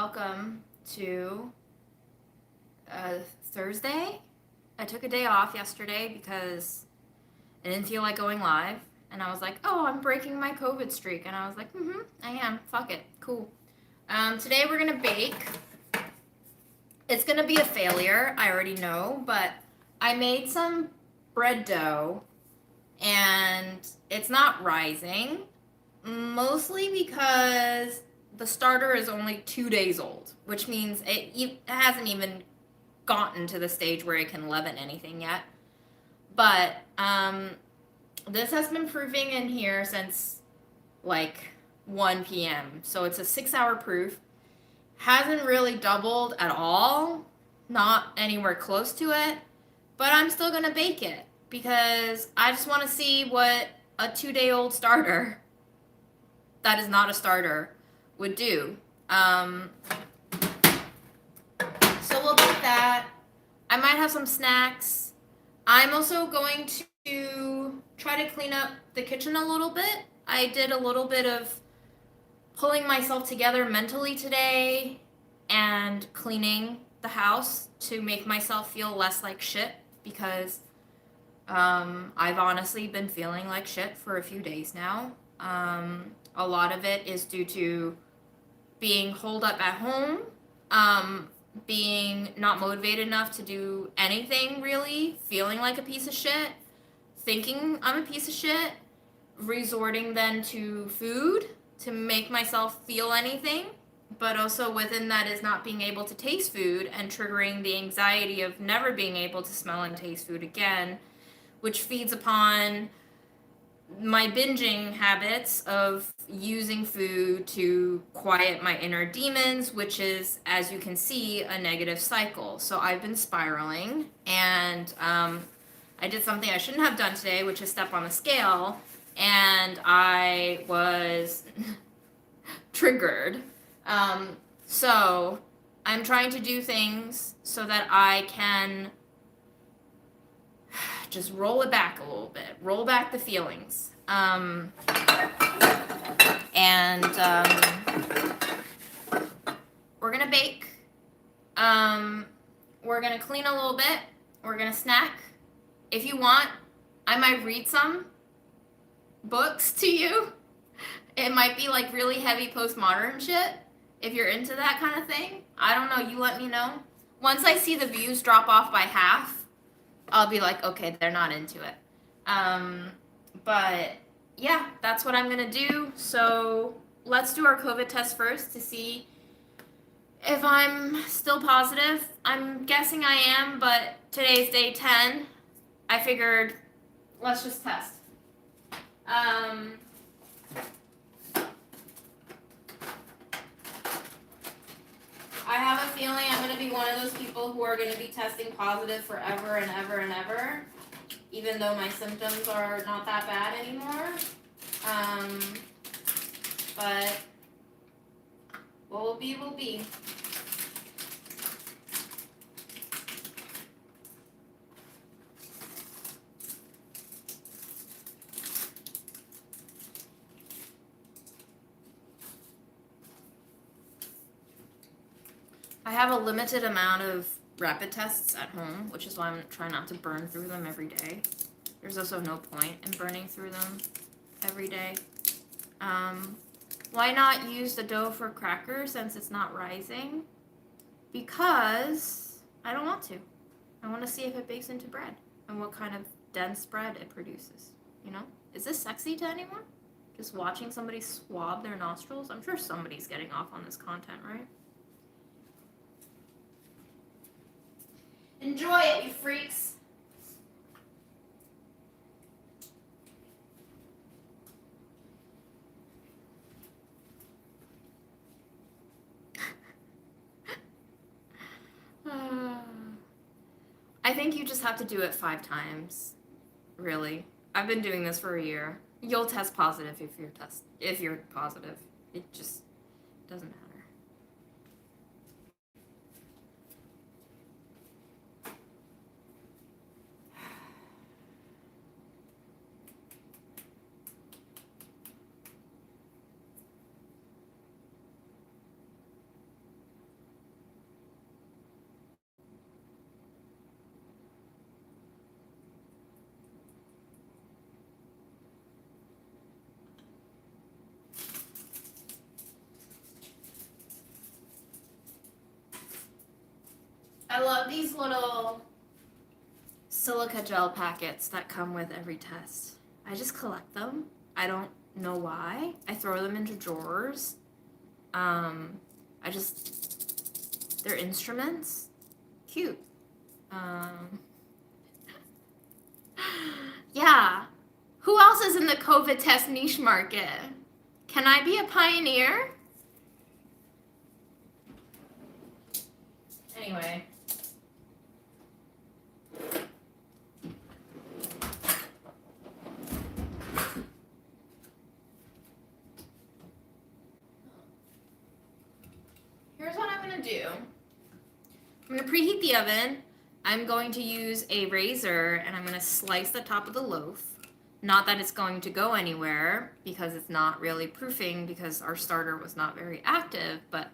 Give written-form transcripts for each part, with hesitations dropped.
welcome to Thursday. I took a day off yesterday because I didn't feel like going live, and I was like, oh, I'm breaking my COVID streak, and I was like, I am. Fuck it. Cool. Today we're gonna bake. It's gonna be a failure, I already know, but I made some bread dough, and it's not rising, mostly because the starter is only 2 days old, which means it hasn't even gotten to the stage where it can leaven anything yet. But this has been proofing in here since like 1 p.m. So it's a 6-hour proof. Hasn't really doubled at all, not anywhere close to it, but I'm still gonna bake it because I just want to see what a 2-day-old starter that is not a starter would do. So we'll do that. I might have some snacks. I'm also going to try to clean up the kitchen a little bit. I did a little bit of pulling myself together mentally today and cleaning the house to make myself feel less like shit because I've honestly been feeling like shit for a few days now. A lot of it is due to being holed up at home, being not motivated enough to do anything really, feeling like a piece of shit, thinking I'm a piece of shit, resorting then to food to make myself feel anything, but also within that is not being able to taste food and triggering the anxiety of never being able to smell and taste food again, which feeds upon my binging habits of using food to quiet my inner demons, which is, as you can see, a negative cycle. So I've been spiraling, and I did something I shouldn't have done today, which is step on the scale, and I was triggered. So I'm trying to do things so that I can just roll it back a little bit, roll back the feelings. We're gonna bake. We're gonna clean a little bit. We're gonna snack. If you want, I might read some books to you. It might be like really heavy postmodern shit. If you're into that kind of thing, I don't know. You let me know. Once I see the views drop off by half, I'll be like, okay, they're not into it. But yeah, that's what I'm gonna do. So let's do our COVID test first to see if I'm still positive. I'm guessing I am, but today's day 10. I figured, let's just test. I have a feeling I'm going to be one of those people who are going to be testing positive forever and ever and ever, even though my symptoms are not that bad anymore. But what will be, will be. I have a limited amount of rapid tests at home, which is why I'm trying not to burn through them every day. There's also no point in burning through them every day. Why not use the dough for crackers since it's not rising? Because I don't want to. I want to see if it bakes into bread and what kind of dense bread it produces. You know? Is this sexy to anyone? Just watching somebody swab their nostrils? I'm sure somebody's getting off on this content, right? Enjoy it, you freaks. I think you just have to do it 5 times. Really. I've been doing this for a year. You'll test positive if you're positive. It just doesn't matter. I love these little silica gel packets that come with every test. I just collect them. I don't know why. I throw them into drawers. They're instruments. Cute. Yeah. Who else is in the COVID test niche market? Can I be a pioneer? Anyway. Here's what I'm going to do. I'm going to preheat the oven. I'm going to use a razor and I'm going to slice the top of the loaf. Not that it's going to go anywhere because it's not really proofing because our starter was not very active, but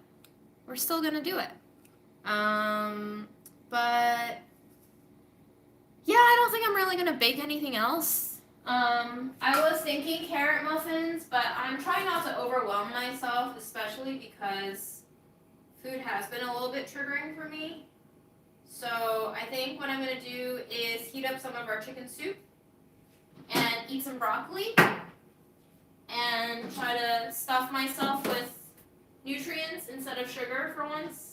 we're still going to do it. But yeah, I don't think I'm really going to bake anything else. I was thinking carrot muffins, but I'm trying not to overwhelm myself, especially because food has been a little bit triggering for me. So I think what I'm going to do is heat up some of our chicken soup and eat some broccoli and try to stuff myself with nutrients instead of sugar for once.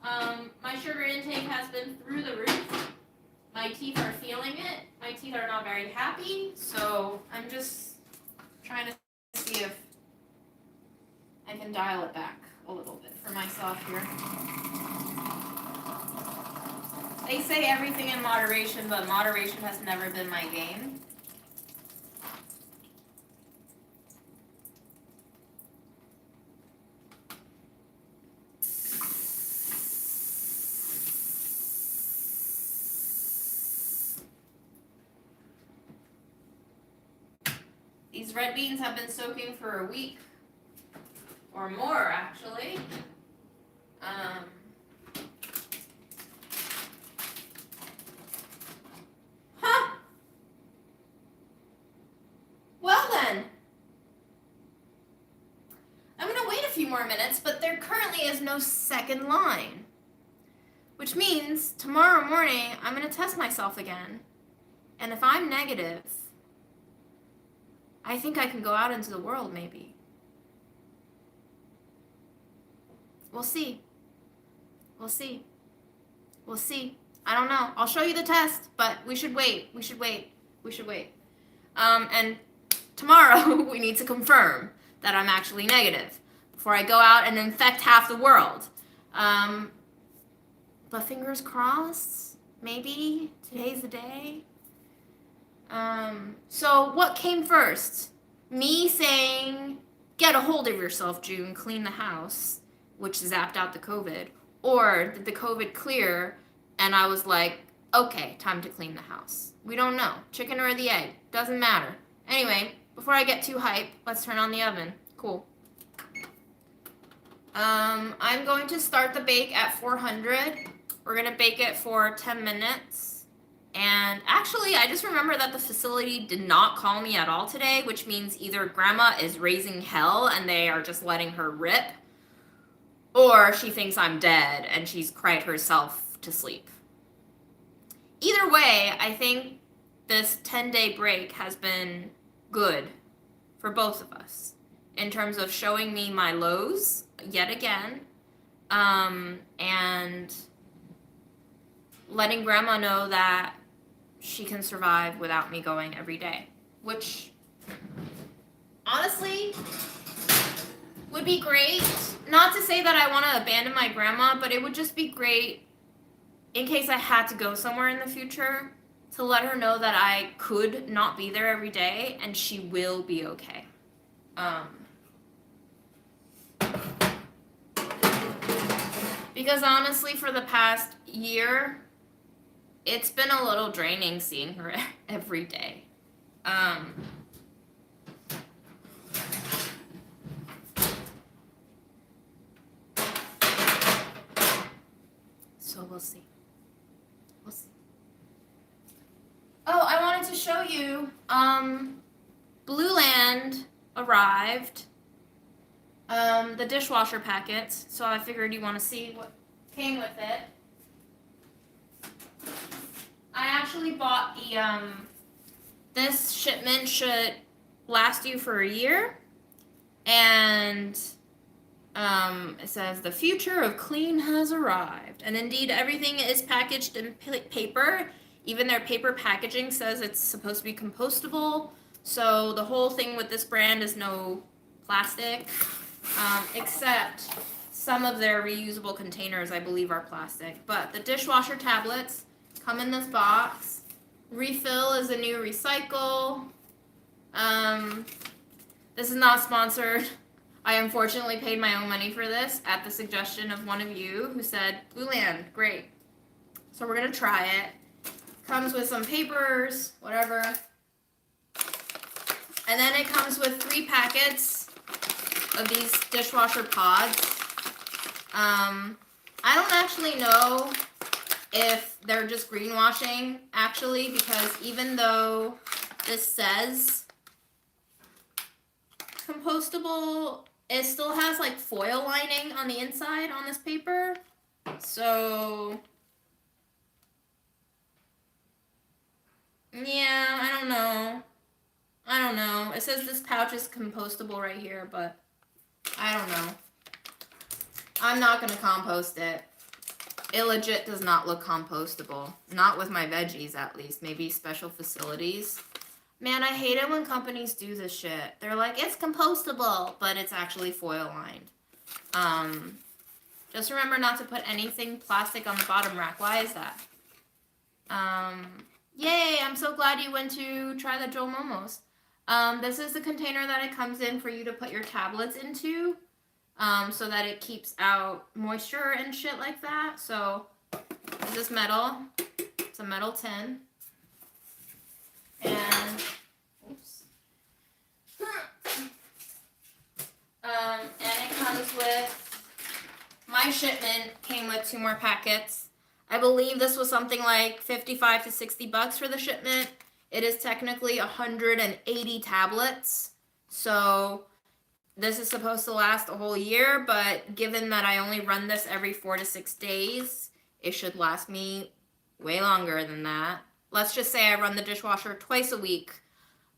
My sugar intake has been through the roof. My teeth are feeling it. My teeth are not very happy, so I'm just trying to see if I can dial it back a little bit for myself here. They say everything in moderation, but moderation has never been my game. These red beans have been soaking for a week or more, actually. Well then, I'm gonna wait a few more minutes, but there currently is no second line, which means tomorrow morning I'm gonna test myself again, and if I'm negative, I think I can go out into the world, maybe. We'll see. We'll see. We'll see. I don't know. I'll show you the test, but we should wait. We should wait. We should wait. And tomorrow we need to confirm that I'm actually negative before I go out and infect half the world. But fingers crossed. Maybe today's the day. So what came first? Me saying, get a hold of yourself, June, clean the house, which zapped out the COVID, or did the COVID clear and I was like, okay, time to clean the house? We don't know. Chicken or the egg, doesn't matter. Anyway, before I get too hype, let's turn on the oven. Cool. I'm going to start the bake at 400. We're gonna bake it for 10 minutes. And actually, I just remember that the facility did not call me at all today, which means either grandma is raising hell and they are just letting her rip, or she thinks I'm dead and she's cried herself to sleep. Either way, I think this 10-day break has been good for both of us in terms of showing me my lows yet again, and letting grandma know that she can survive without me going every day, which honestly would be great. Not to say that I want to abandon my grandma, but it would just be great in case I had to go somewhere in the future to let her know that I could not be there every day and she will be okay. Because honestly, for the past year, it's been a little draining seeing her every day. So we'll see. We'll see. Oh, I wanted to show you, Blue Land arrived, the dishwasher packets, so I figured you want to see what came with it. actually bought the, this shipment should last you for a year. And it says the future of clean has arrived. And indeed, everything is packaged in paper. Even their paper packaging says it's supposed to be compostable. So the whole thing with this brand is no plastic, except some of their reusable containers, I believe, are plastic. But the dishwasher tablets come in this box. Refill is a new recycle. This is not sponsored. I unfortunately paid my own money for this at the suggestion of one of you who said, Blue Land, great. So we're going to try it. Comes with some papers, whatever. And then it comes with 3 packets of these dishwasher pods. I don't actually know if they're just greenwashing, actually, because even though this says compostable, it still has like foil lining on the inside on this paper. So yeah, I don't know. It says this pouch is compostable right here, but I don't know. I'm not gonna compost it. It legit does not look compostable. Not with my veggies, at least. Maybe special facilities. Man, I hate it when companies do this shit. They're like, it's compostable, but it's actually foil lined. Just remember not to put anything plastic on the bottom rack. Why is that? Yay, I'm so glad you went to try the Joel Momos. This is the container that it comes in for you to put your tablets into, so that it keeps out moisture and shit like that. So, this is metal. It's a metal tin. And, oops. And it comes with, my shipment came with 2 more packets. I believe this was something like $55 to $60 for the shipment. It is technically 180 tablets. So this is supposed to last a whole year, but given that I only run this every 4 to 6 days, it should last me way longer than that. Let's just say I run the dishwasher twice a week.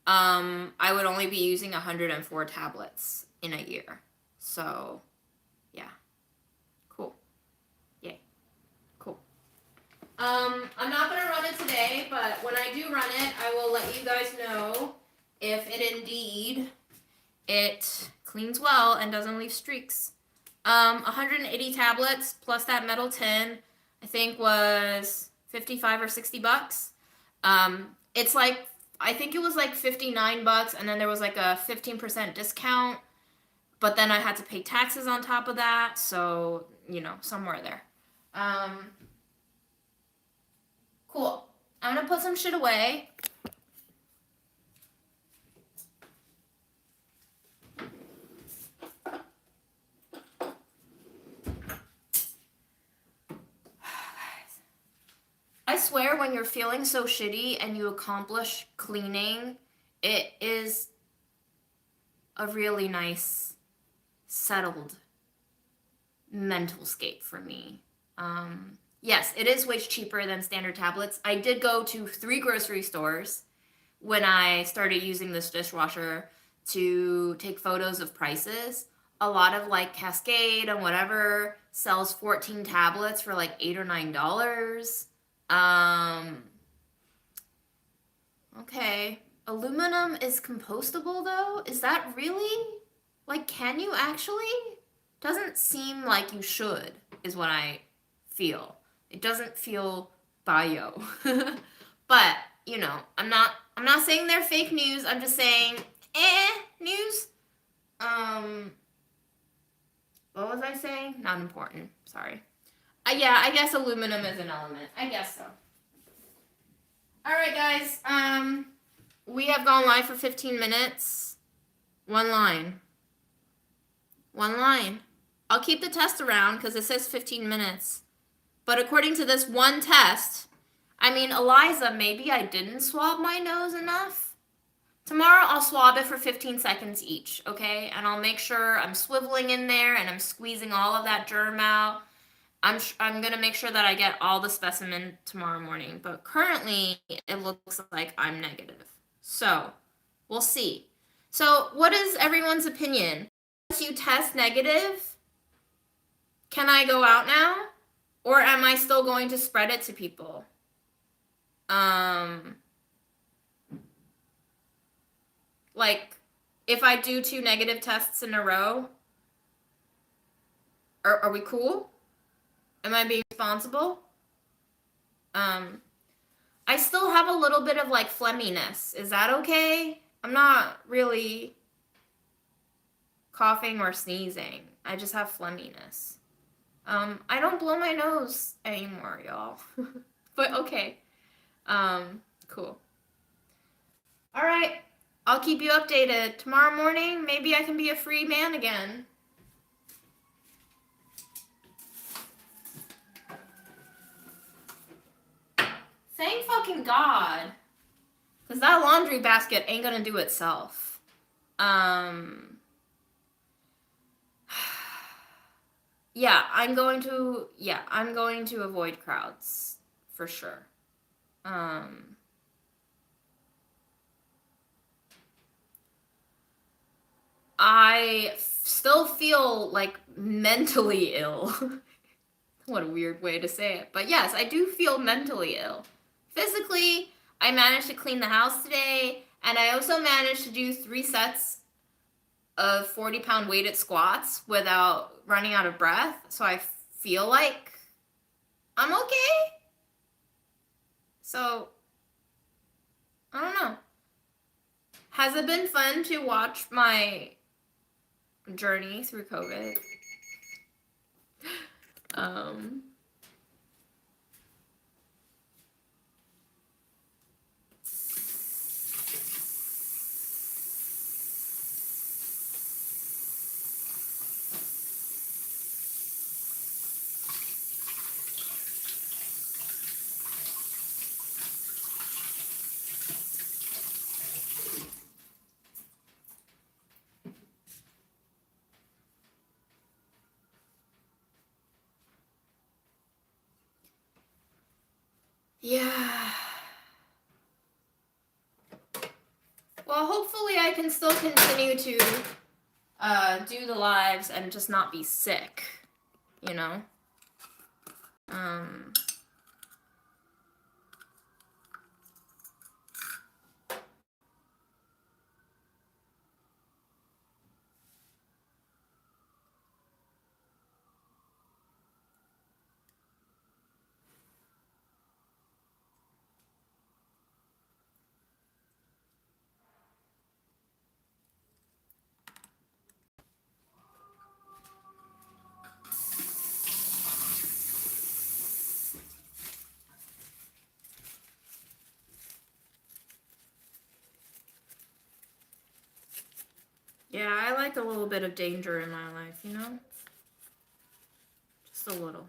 I would only be using 104 tablets in a year. So, yeah. Cool. Yay. Cool. I'm not going to run it today, but when I do run it, I will let you guys know if it indeed, it cleans well and doesn't leave streaks. 180 tablets plus that metal tin, I think was $55 or $60. It's like, I think it was like $59, and then there was like a 15% discount, but then I had to pay taxes on top of that, so, you know, somewhere there. Cool. I'm gonna put some shit away. I swear, when you're feeling so shitty and you accomplish cleaning, it is a really nice, settled mental scape for me. Yes, it is way cheaper than standard tablets. I did go to 3 grocery stores when I started using this dishwasher to take photos of prices. A lot of like Cascade and whatever sells 14 tablets for like $8 or $9. Okay. Aluminum is compostable though? Is that really? Like, can you actually? Doesn't seem like you should, is what I feel. It doesn't feel bio. But, you know, I'm not saying they're fake news. I'm just saying, news. What was I saying? Not important. Sorry. Yeah, I guess aluminum is an element. I guess so. Alright, guys. We have gone live for 15 minutes. One line. I'll keep the test around because it says 15 minutes. But according to this one test, I mean, Eliza, maybe I didn't swab my nose enough. Tomorrow I'll swab it for 15 seconds each, okay? And I'll make sure I'm swiveling in there and I'm squeezing all of that germ out. I'm gonna make sure that I get all the specimen tomorrow morning, but currently it looks like I'm negative. So we'll see. So what is everyone's opinion? Once you test negative, can I go out now? Or am I still going to spread it to people? Like, if I do 2 negative tests in a row, are we cool? Am I being responsible? I still have a little bit of like phlegminess. Is that okay? I'm not really coughing or sneezing. I just have phlegminess. I don't blow my nose anymore, y'all. But okay. Cool. All right. I'll keep you updated. Tomorrow morning, maybe I can be a free man again. Thank fucking God. Because that laundry basket ain't gonna do itself. Yeah, I'm going to avoid crowds for sure. I still feel like mentally ill. What a weird way to say it. But yes, I do feel mentally ill. Physically, I managed to clean the house today, and I also managed to do 3 sets of 40-pound weighted squats without running out of breath. So I feel like I'm okay. So, I don't know. Has it been fun to watch my journey through COVID? Yeah. Well, hopefully I can still continue to do the lives and just not be sick, you know? Yeah, I like a little bit of danger in my life, you know? Just a little.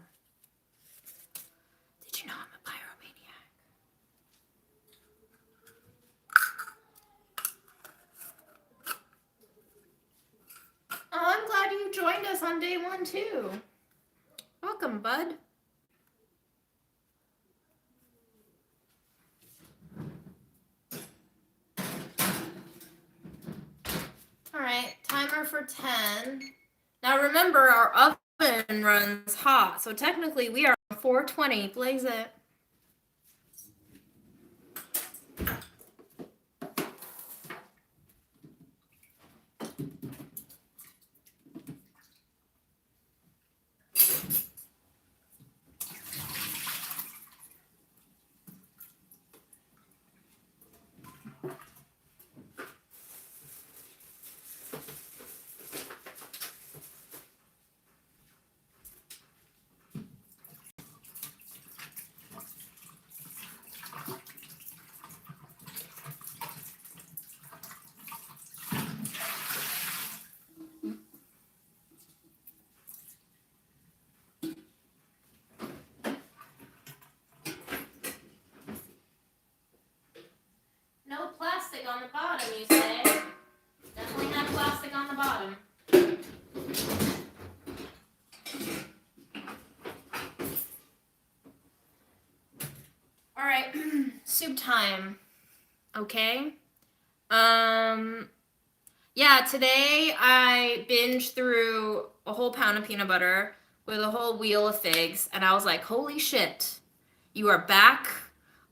Did you know I'm a pyromaniac? Oh, I'm glad you joined us on day 1 too. Welcome, bud. Alright, timer for 10. Now remember, our oven runs hot, so technically we are on 420. Blaze it. No plastic on the bottom, you say? Definitely have plastic on the bottom. right, soup time. Okay. Yeah, today I binged through a whole pound of peanut butter with a whole wheel of figs, and I was like, holy shit, you are back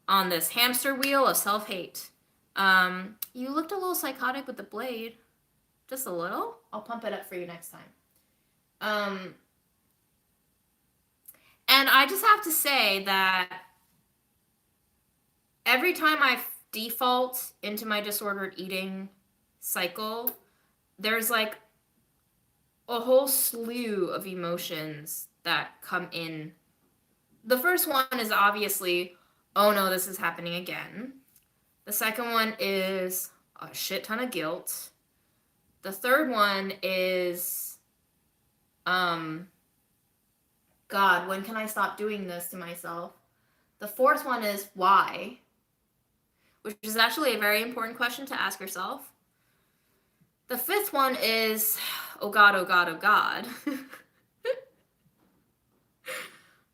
on this hamster wheel of self-hate. You looked a little psychotic with the blade. Just a little. I'll pump it up for you next time. And I just have to say that every time I default into my disordered eating cycle, there's like a whole slew of emotions that come in. The first one is obviously, oh no, this is happening again. The second one is a shit ton of guilt. The third one is, God, when can I stop doing this to myself? The fourth one is why, which is actually a very important question to ask yourself. The fifth one is, oh God, oh God, oh God.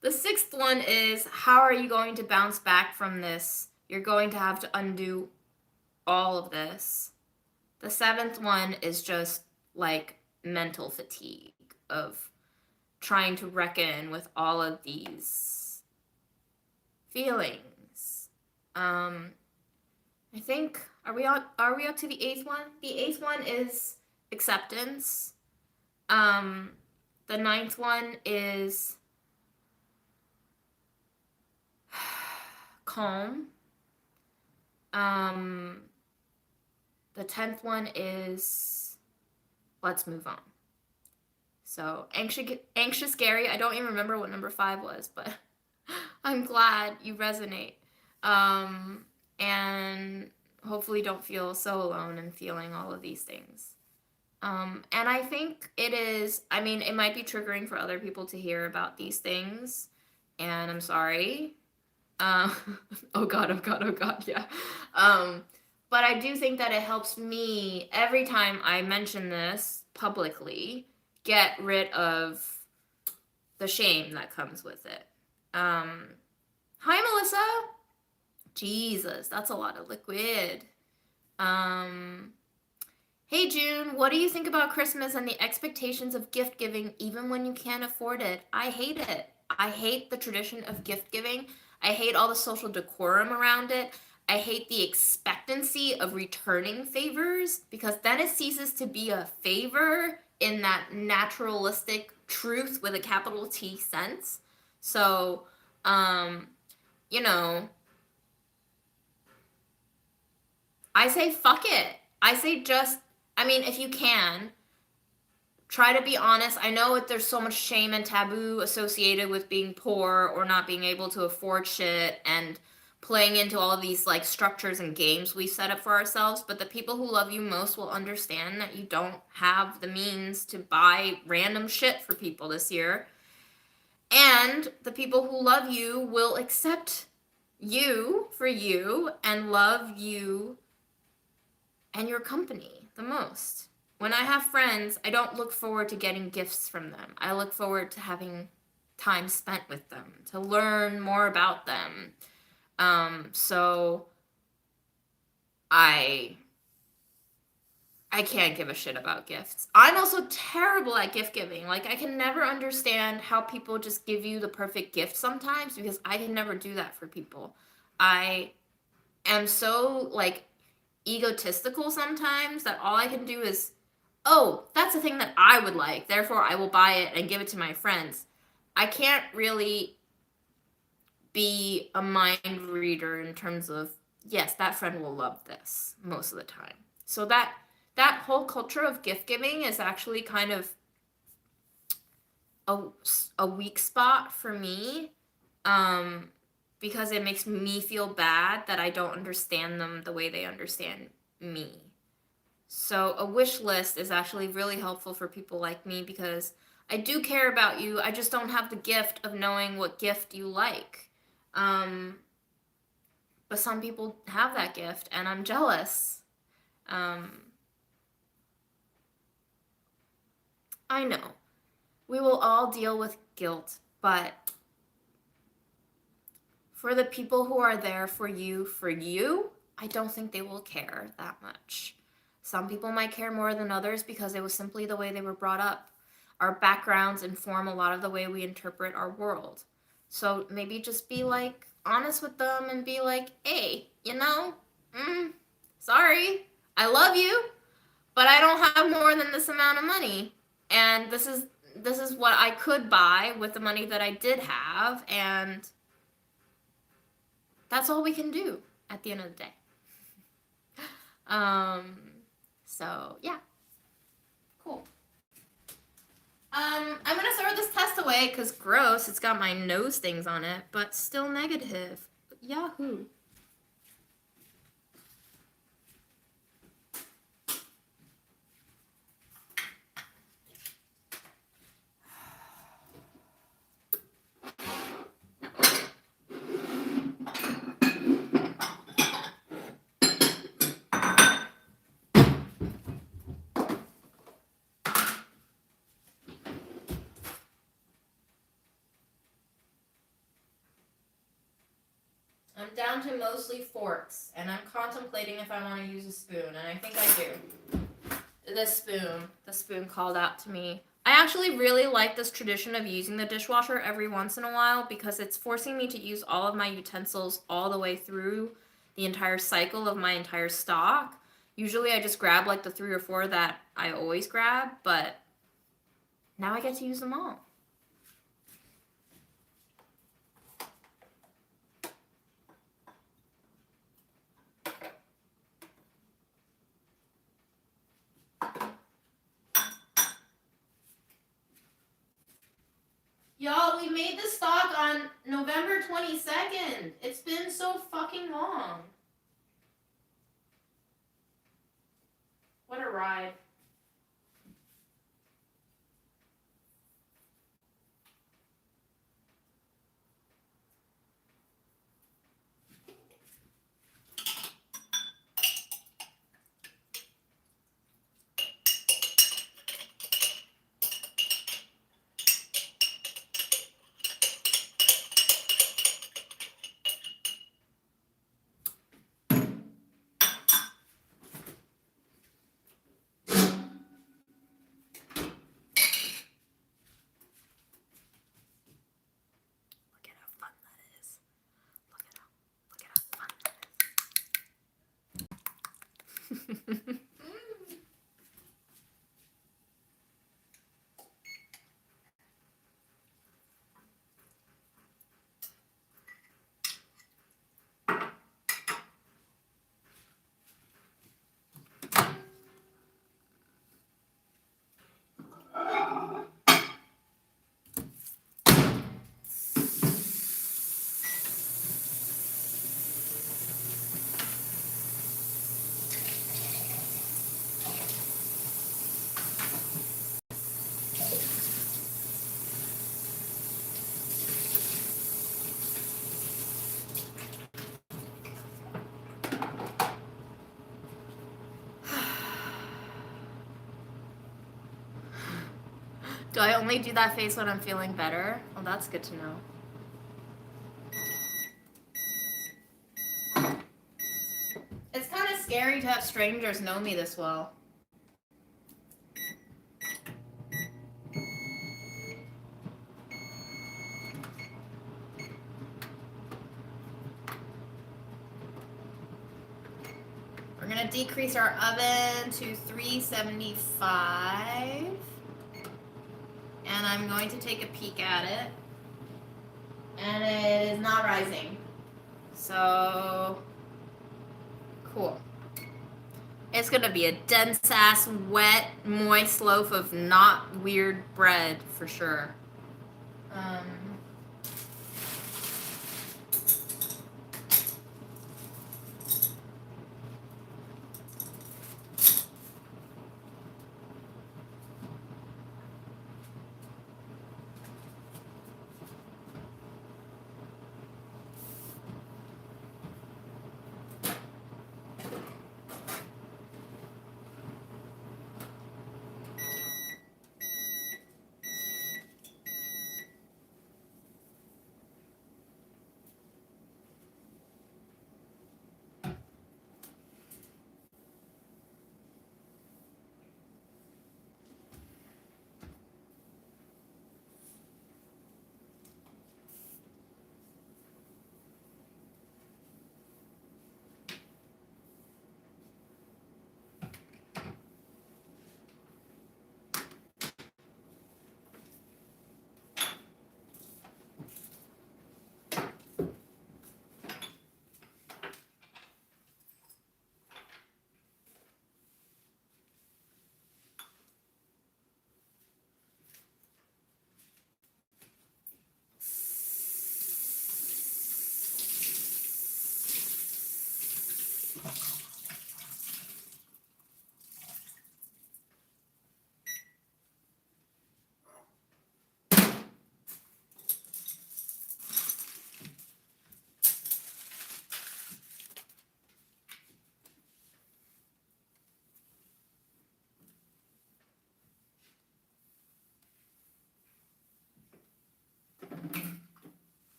The sixth one is, how are you going to bounce back from this? You're going to have to undo all of this. The seventh one is just like mental fatigue of trying to reckon with all of these feelings. I think, are we up to the eighth one? The eighth one is acceptance. The ninth one is calm. The 10th one is let's move on. So anxious Gary, I don't even remember what number 5 was, but I'm glad you resonate. And hopefully don't feel so alone in feeling all of these things. And I think it might be triggering for other people to hear about these things, and I'm sorry. Oh God, oh God, oh God, yeah. But I do think that it helps me every time I mention this publicly get rid of the shame that comes with it. Hi, Melissa. Jesus, that's a lot of liquid. Hey, June, what do you think about Christmas and the expectations of gift giving even when you can't afford it? I hate it. I hate the tradition of gift giving. I hate all the social decorum around it. I hate the expectancy of returning favors because then it ceases to be a favor in that naturalistic truth with a capital T sense. So, you know, I say fuck it. I say if you can, try to be honest. I know there's so much shame and taboo associated with being poor or not being able to afford shit and playing into all of these like structures and games we set up for ourselves, but the people who love you most will understand that you don't have the means to buy random shit for people this year. And the people who love you will accept you for you and love you and your company the most. When I have friends, I don't look forward to getting gifts from them. I look forward to having time spent with them, to learn more about them. So I can't give a shit about gifts. I'm also terrible at gift giving. Like, I can never understand how people just give you the perfect gift sometimes because I can never do that for people. I am so, like, egotistical sometimes that all I can do is, oh, that's a thing that I would like, therefore I will buy it and give it to my friends. I can't really be a mind reader in terms of, yes, that friend will love this most of the time. So that whole culture of gift giving is actually kind of a weak spot for me, because it makes me feel bad that I don't understand them the way they understand me. So a wish list is actually really helpful for people like me because I do care about you. I just don't have the gift of knowing what gift you like. But some people have that gift, and I'm jealous. I know. We will all deal with guilt, but for the people who are there for you, I don't think they will care that much. Some people might care more than others because it was simply the way they were brought up. Our backgrounds inform a lot of the way we interpret our world. So maybe just be like honest with them and be like, hey, sorry, I love you, but I don't have more than this amount of money. And this is what I could buy with the money that I did have, and that's all we can do at the end of the day. So yeah. Cool. I'm gonna throw this test away because gross, it's got my nose things on it, but still negative. Yahoo. I'm down to mostly forks, and I'm contemplating if I want to use a spoon, and I think I do. The spoon called out to me. I actually really like this tradition of using the dishwasher every once in a while because it's forcing me to use all of my utensils all the way through the entire cycle of my entire stock. Usually I just grab like the 3 or 4 that I always grab, but now I get to use them all. Y'all, we made the stock on November 22nd. It's been so fucking long. What a ride. Do I only do that face when I'm feeling better? Well, that's good to know. It's kind of scary to have strangers know me this well. We're gonna decrease our oven to 375. And I'm going to take a peek at it. And it is not rising. So, cool. It's gonna be a dense ass, wet, moist loaf of not weird bread for sure.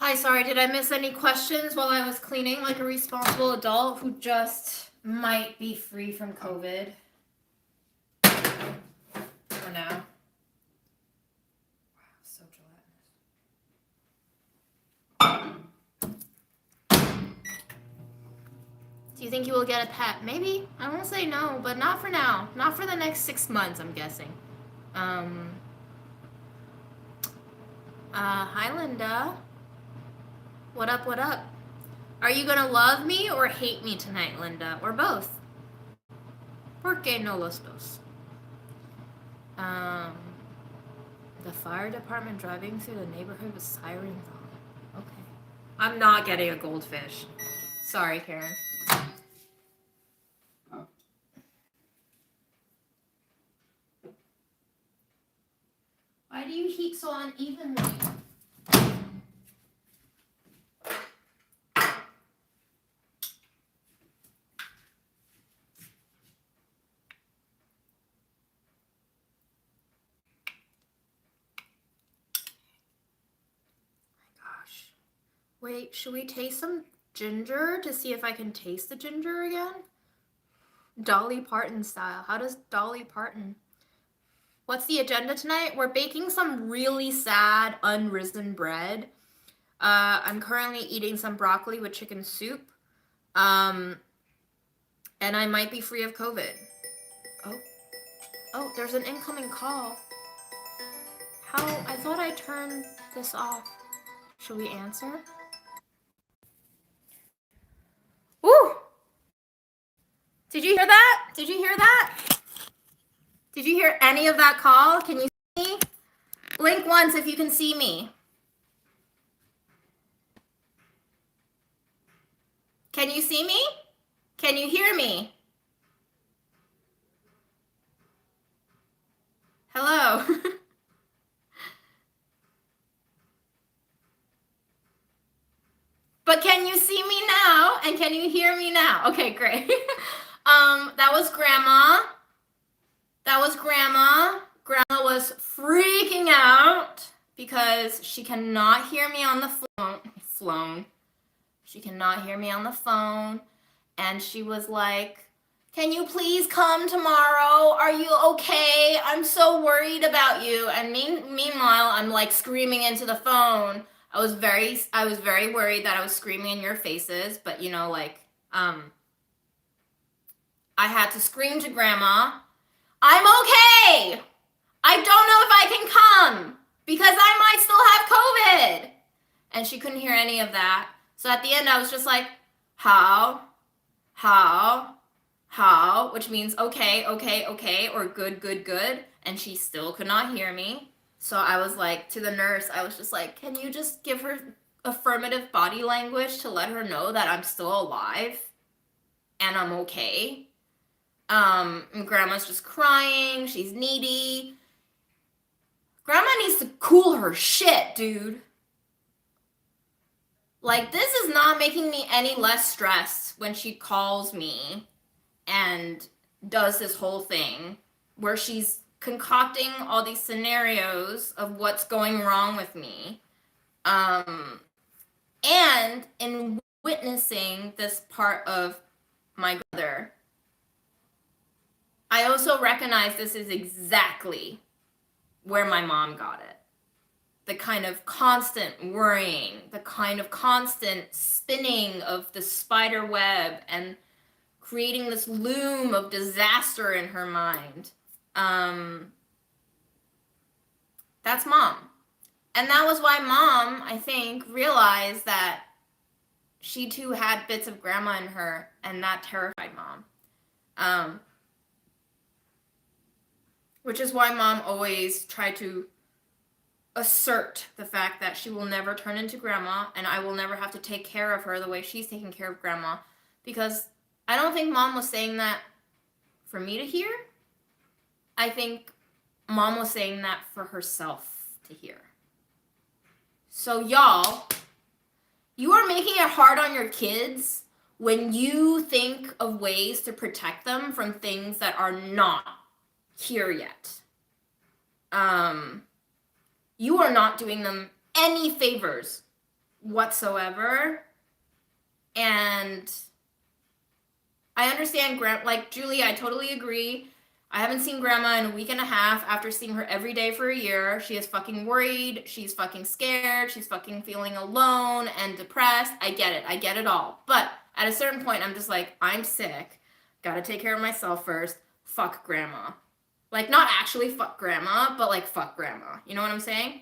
Hi, sorry, did I miss any questions while I was cleaning like a responsible adult who just might be free from COVID? For now. Wow, so gelatinous. Do you think you will get a pet? Maybe. I won't say no, but not for now. Not for the next 6 months, I'm guessing. Hi, Linda. What up, what up? Are you gonna love me or hate me tonight, Linda? Or both? ¿Por qué no los dos? The fire department driving through the neighborhood with sirens on. Okay. I'm not getting a goldfish. Sorry, Karen. Why do you heat so unevenly? Wait, should we taste some ginger to see if I can taste the ginger again? Dolly Parton style. How does Dolly Parton? What's the agenda tonight? We're baking some really sad unrisen bread. I'm currently eating some broccoli with chicken soup. And I might be free of COVID. Oh, there's an incoming call. How? I thought I turned this off. Should we answer? Woo! Did you hear that? Did you hear that? Did you hear any of that call? Can you see me? Blink once if you can see me. Can you see me? Can you hear me? Hello. But can you see me now? And can you hear me now? Okay, great. That was Grandma. That was Grandma. Grandma was freaking out because she cannot hear me on the phone. She cannot hear me on the phone. And she was like, can you please come tomorrow? Are you okay? I'm so worried about you. And meanwhile, I'm like screaming into the phone. I was very worried that I was screaming in your faces, but you know, like, I had to scream to Grandma. I'm okay. I don't know if I can come because I might still have COVID. And she couldn't hear any of that. So at the end, I was just like, how, which means okay, or good. And she still could not hear me. So I was like, to the nurse, I was just like, can you just give her affirmative body language to let her know that I'm still alive and I'm okay? And grandma's just crying. She's needy. Grandma needs to cool her shit, dude. Like, this is not making me any less stressed when she calls me and does this whole thing where she's concocting all these scenarios of what's going wrong with me. And in witnessing this part of my brother, I also recognize this is exactly where my mom got it. The kind of constant worrying, the kind of constant spinning of the spider web and creating this loom of disaster in her mind. That's mom. And that was why mom, I think, realized that she too had bits of grandma in her, and that terrified mom. Which is why mom always tried to assert the fact that she will never turn into grandma, and I will never have to take care of her the way she's taking care of grandma. Because I don't think mom was saying that for me to hear. I think mom was saying that for herself to hear. So y'all, you are making it hard on your kids when you think of ways to protect them from things that are not here yet. You are not doing them any favors whatsoever. And I understand, like Julie, I totally agree. I haven't seen grandma in a week and a half after seeing her every day for a year. She is fucking worried. She's fucking scared. She's fucking feeling alone and depressed. I get it. I get it all. But at a certain point, I'm just like, I'm sick. Gotta take care of myself first. Fuck grandma. Like, not actually fuck grandma, but like fuck grandma. You know what I'm saying?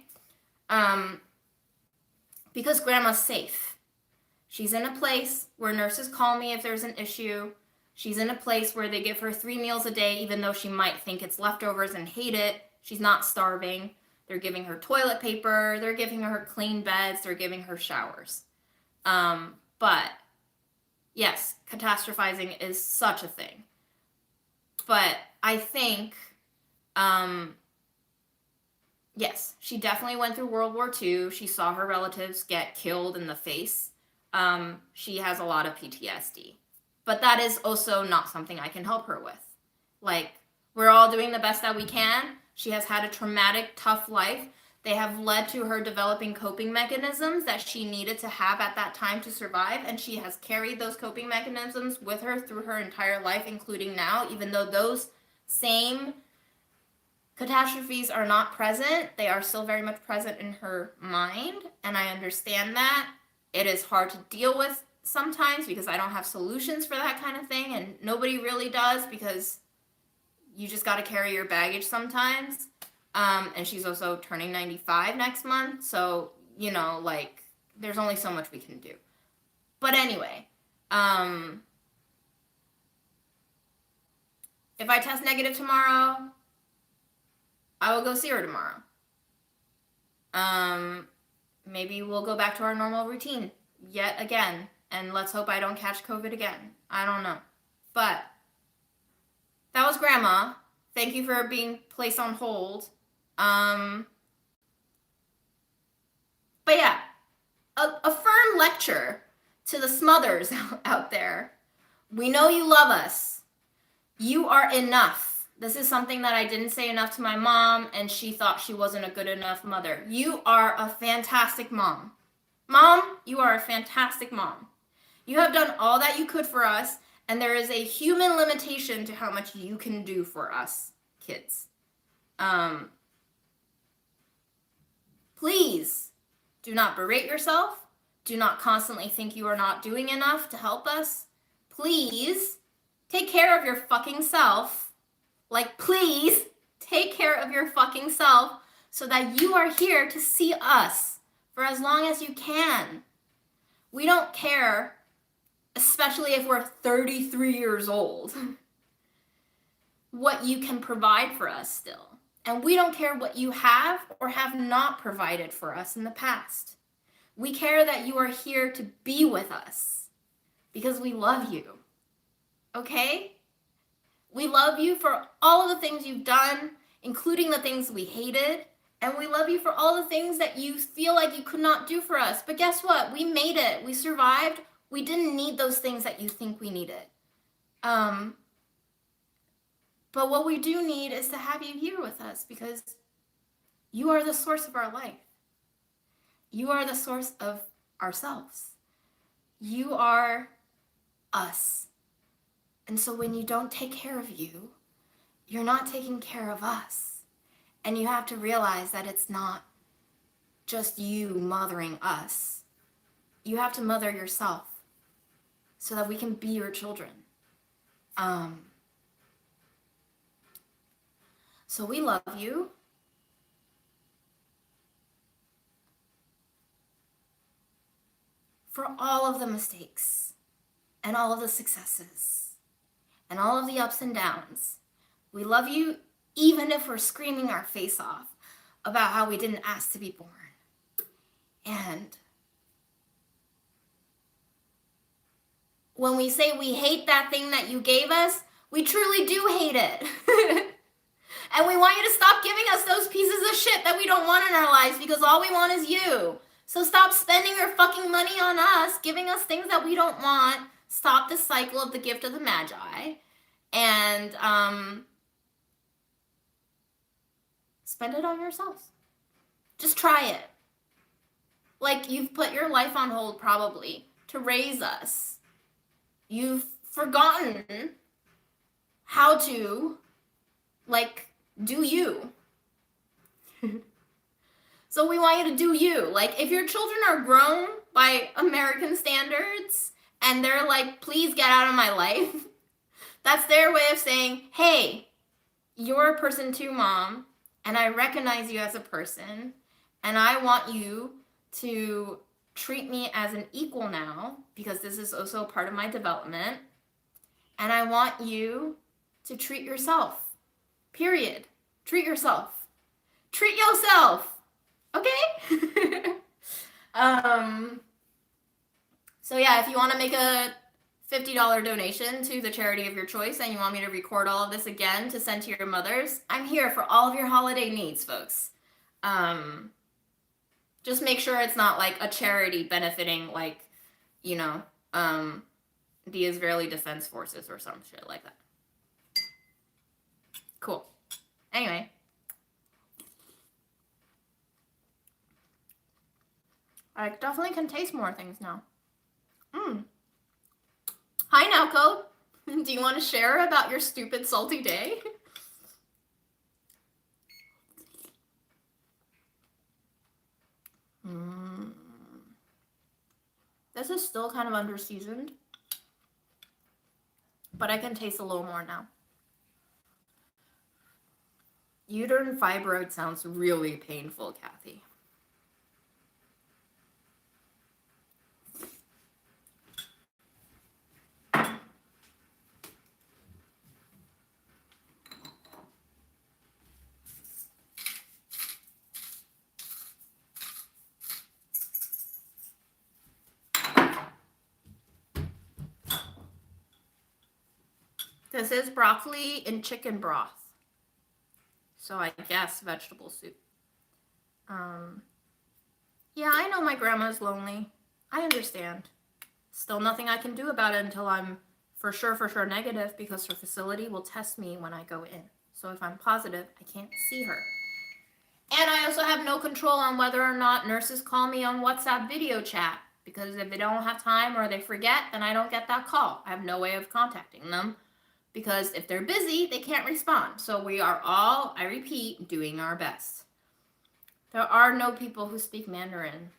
Because grandma's safe. She's in a place where nurses call me if there's an issue. She's in a place where they give her 3 meals a day, even though she might think it's leftovers and hate it. She's not starving. They're giving her toilet paper. They're giving her clean beds. They're giving her showers. But yes, catastrophizing is such a thing. But I think, yes, she definitely went through World War II. She saw her relatives get killed in the face. She has a lot of PTSD. But that is also not something I can help her with. Like, we're all doing the best that we can. She has had a traumatic, tough life. They have led to her developing coping mechanisms that she needed to have at that time to survive, and she has carried those coping mechanisms with her through her entire life, including now, even though those same catastrophes are not present, they are still very much present in her mind, and I understand that. It is hard to deal with sometimes because I don't have solutions for that kind of thing, and nobody really does, because you just got to carry your baggage sometimes. And she's also turning 95 next month, so, you know, like, there's only so much we can do. But anyway, if I test negative tomorrow, I will go see her tomorrow. Maybe we'll go back to our normal routine yet again. And let's hope I don't catch COVID again. I don't know. But that was Grandma. Thank you for being placed on hold. But yeah, a firm lecture to the Smothers out there. We know you love us. You are enough. This is something that I didn't say enough to my mom, and she thought she wasn't a good enough mother. You are a fantastic mom. Mom, you are a fantastic mom. You have done all that you could for us, and there is a human limitation to how much you can do for us kids. Please do not berate yourself. Do not constantly think you are not doing enough to help us. Please take care of your fucking self. Like, please take care of your fucking self so that you are here to see us for as long as you can. We don't care, especially if we're 33 years old, what you can provide for us still. And we don't care what you have or have not provided for us in the past. We care that you are here to be with us because we love you. Okay? We love you for all of the things you've done, including the things we hated. And we love you for all the things that you feel like you could not do for us. But guess what? We made it. We survived. We didn't need those things that you think we needed. But what we do need is to have you here with us because you are the source of our life. You are the source of ourselves. You are us. And so when you don't take care of you, you're not taking care of us. And you have to realize that it's not just you mothering us. You have to mother yourself so that we can be your children. So we love you. For all of the mistakes and all of the successes and all of the ups and downs. We love you even if we're screaming our face off about how we didn't ask to be born. And when we say we hate that thing that you gave us, we truly do hate it. And we want you to stop giving us those pieces of shit that we don't want in our lives because all we want is you. So stop spending your fucking money on us, giving us things that we don't want. Stop the cycle of the gift of the Magi. And spend it on yourselves. Just try it. Like you've put your life on hold probably to raise us. You've forgotten how to, like, do you. So we want you to do you. Like, if your children are grown by American standards and they're like, please get out of my life, that's their way of saying, hey, you're a person too, Mom, and I recognize you as a person, and I want you to treat me as an equal now, because this is also part of my development, and I want you to treat yourself. Period. Treat yourself. Treat yourself. Okay? So yeah, if you want to make a $50 donation to the charity of your choice and you want me to record all of this again to send to your mothers, I'm here for all of your holiday needs, folks. Just make sure it's not like a charity benefiting, like, you know, the Israeli Defense Forces or some shit like that. Cool. Anyway. I definitely can taste more things now. Hi, Nowco. Do you want to share about your stupid salty day? This is still kind of under-seasoned, but I can taste a little more now. Uterine fibroid sounds really painful, Kathy. This is broccoli and chicken broth. So I guess vegetable soup. Yeah, I know my grandma's lonely. I understand. Still nothing I can do about it until I'm for sure negative, because her facility will test me when I go in. So if I'm positive, I can't see her. And I also have no control on whether or not nurses call me on WhatsApp video chat, because if they don't have time or they forget, then I don't get that call. I have no way of contacting them, because if they're busy, they can't respond. So we are all, I repeat, doing our best. There are no people who speak Mandarin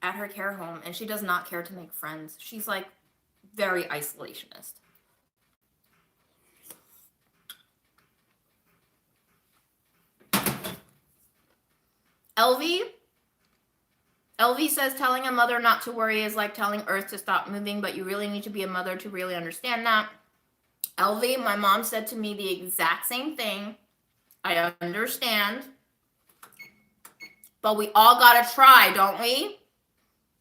at her care home, and she does not care to make friends. She's like very isolationist. LV says telling a mother not to worry is like telling Earth to stop moving, but you really need to be a mother to really understand that. LV, my mom said to me the exact same thing. I understand. But we all gotta try, don't we?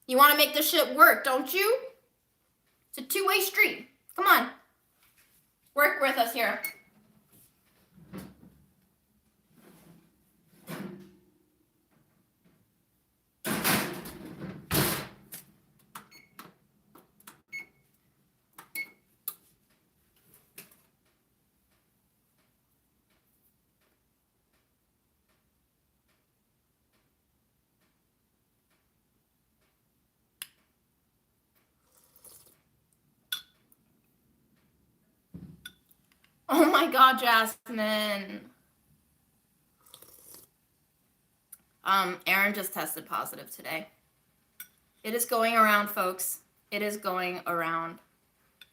You wanna make this shit work, don't you? It's a two-way street. Come on. Work with us here. Oh my God, Jasmine. Aaron just tested positive today. It is going around, folks. It is going around.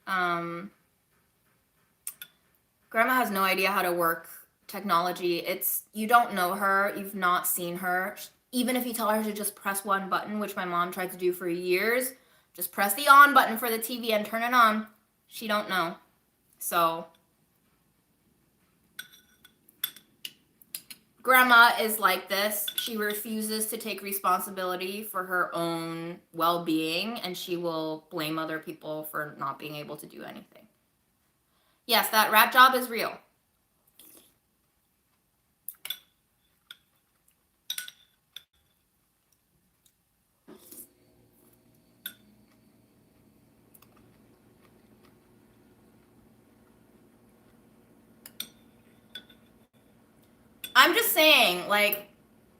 Grandma has no idea how to work technology. You don't know her. You've not seen her. Even if you tell her to just press one button, which my mom tried to do for years, just press the on button for the TV and turn it on. She don't know. So Grandma is like this. She refuses to take responsibility for her own well-being, and she will blame other people for not being able to do anything. Yes, that rat job is real. I'm just saying, like,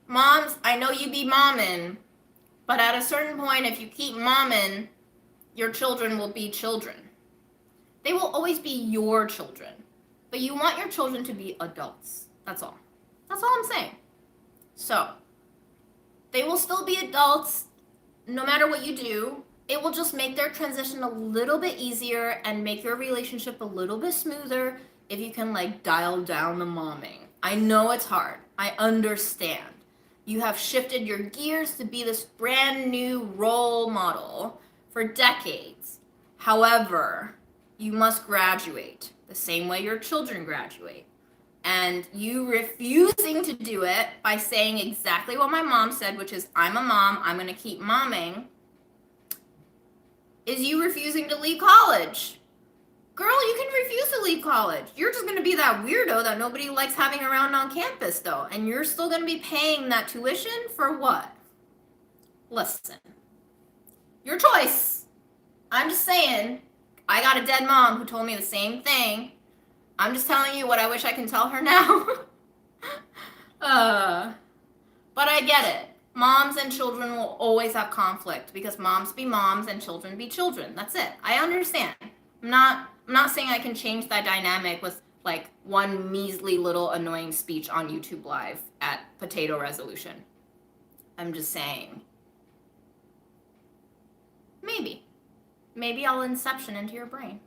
moms, I know you be momming, but at a certain point, if you keep momming, your children will be children. They will always be your children, but you want your children to be adults. That's all. That's all I'm saying. So, they will still be adults no matter what you do. It will just make their transition a little bit easier and make your relationship a little bit smoother if you can, like, dial down the momming. I know it's hard. I understand. You have shifted your gears to be this brand new role model for decades. However, you must graduate the same way your children graduate. And you refusing to do it by saying exactly what my mom said, which is, I'm a mom, I'm going to keep momming, is you refusing to leave college. Girl, you can refuse to leave college. You're just going to be that weirdo that nobody likes having around on campus, though. And you're still going to be paying that tuition for what? Listen. Your choice. I'm just saying, I got a dead mom who told me the same thing. I'm just telling you what I wish I can tell her now. But I get it. Moms and children will always have conflict because moms be moms and children be children. That's it. I understand. I'm not saying I can change that dynamic with like one measly little annoying speech on YouTube Live at potato resolution. I'm just saying. Maybe I'll inception into your brain.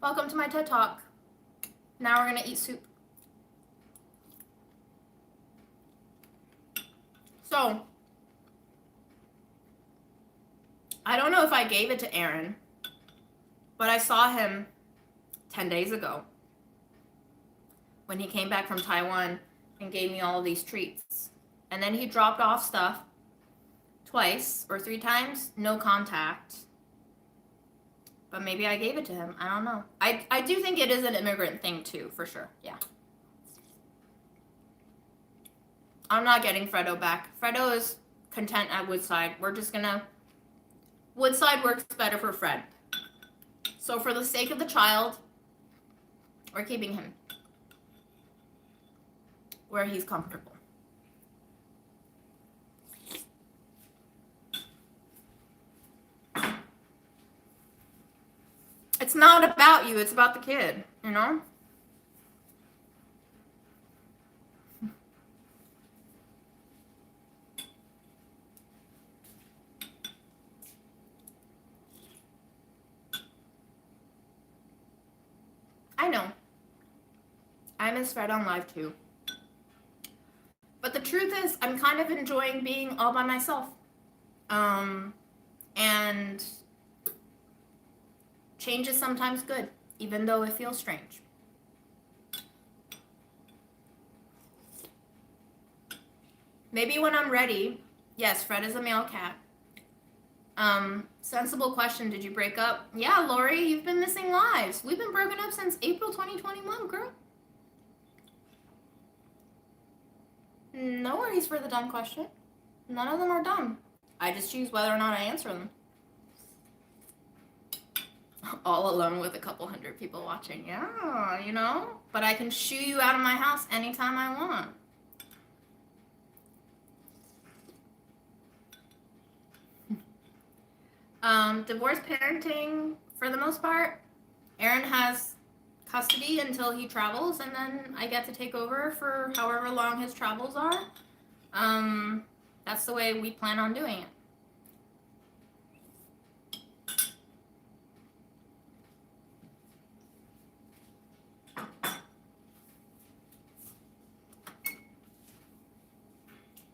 Welcome to my TED Talk. Now we're gonna eat soup. So, I don't know if I gave it to Aaron, but I saw him 10 days ago when he came back from Taiwan and gave me all of these treats. And then he dropped off stuff twice or 3 times, no contact. But maybe I gave it to him. I don't know. I do think it is an immigrant thing too, for sure. Yeah. I'm not getting Fredo back. Fredo is content at Woodside. We're just gonna... Woodside works better for Fred. So for the sake of the child, we're keeping him where he's comfortable. It's not about you, it's about the kid, you know? miss Fred on live too. But the truth is, I'm kind of enjoying being all by myself. And change is sometimes good, even though it feels strange. Maybe when I'm ready. Yes, Fred is a male cat. Sensible question. Did you break up? Yeah, Lori, you've been missing lives. We've been broken up since April 2021, girl. No worries for the dumb question. None of them are dumb. I just choose whether or not I answer them. All alone with a couple hundred people watching. Yeah, you know? But I can shoo you out of my house anytime I want. Divorce parenting, for the most part, Aaron has custody until he travels, and then I get to take over for however long his travels are. That's the way we plan on doing it.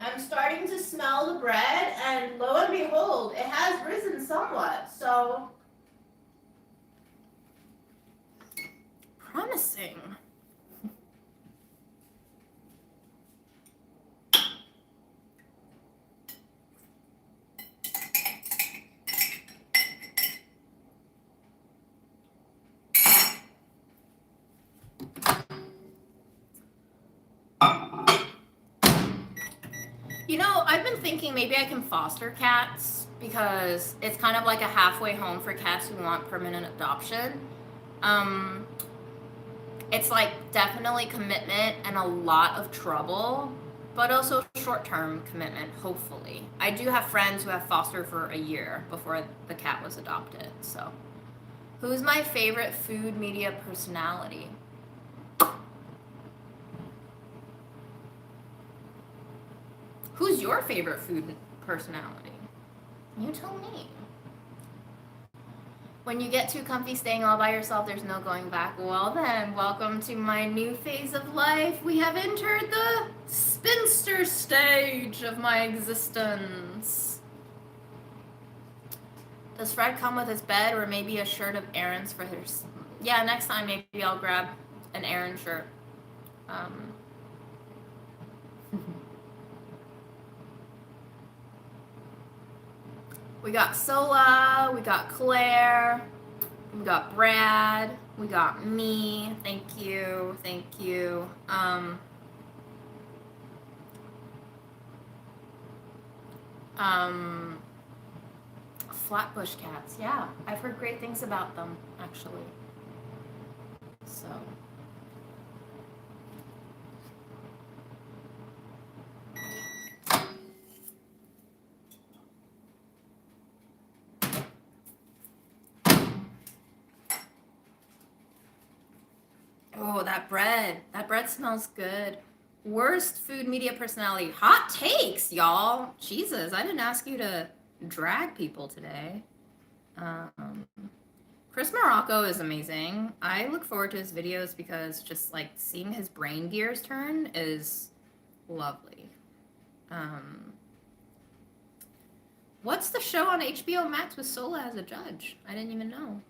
I'm starting to smell the bread, and lo and behold, it has risen somewhat, so promising. You know, I've been thinking maybe I can foster cats because it's kind of like a halfway home for cats who want permanent adoption. It's like definitely commitment and a lot of trouble, but also short-term commitment, hopefully. I do have friends who have fostered for a year before the cat was adopted, so. Who's my favorite food media personality? Who's your favorite food personality? You tell me. When you get too comfy staying all by yourself, there's no going back. Well then, welcome to my new phase of life. We have entered the spinster stage of my existence. Does Fred come with his bed or maybe a shirt of Aaron's for his... Yeah, next time maybe I'll grab an Aaron shirt. We got Sola, we got Claire, we got Brad, we got me. Thank you, thank you. Flatbush cats, yeah. I've heard great things about them, actually. So... Oh, that bread. That bread smells good. Worst food media personality. Hot takes, y'all. Jesus, I didn't ask you to drag people today. Chris Morocco is amazing. I look forward to his videos because just like seeing his brain gears turn is lovely. What's the show on HBO Max with Sola as a judge? I didn't even know.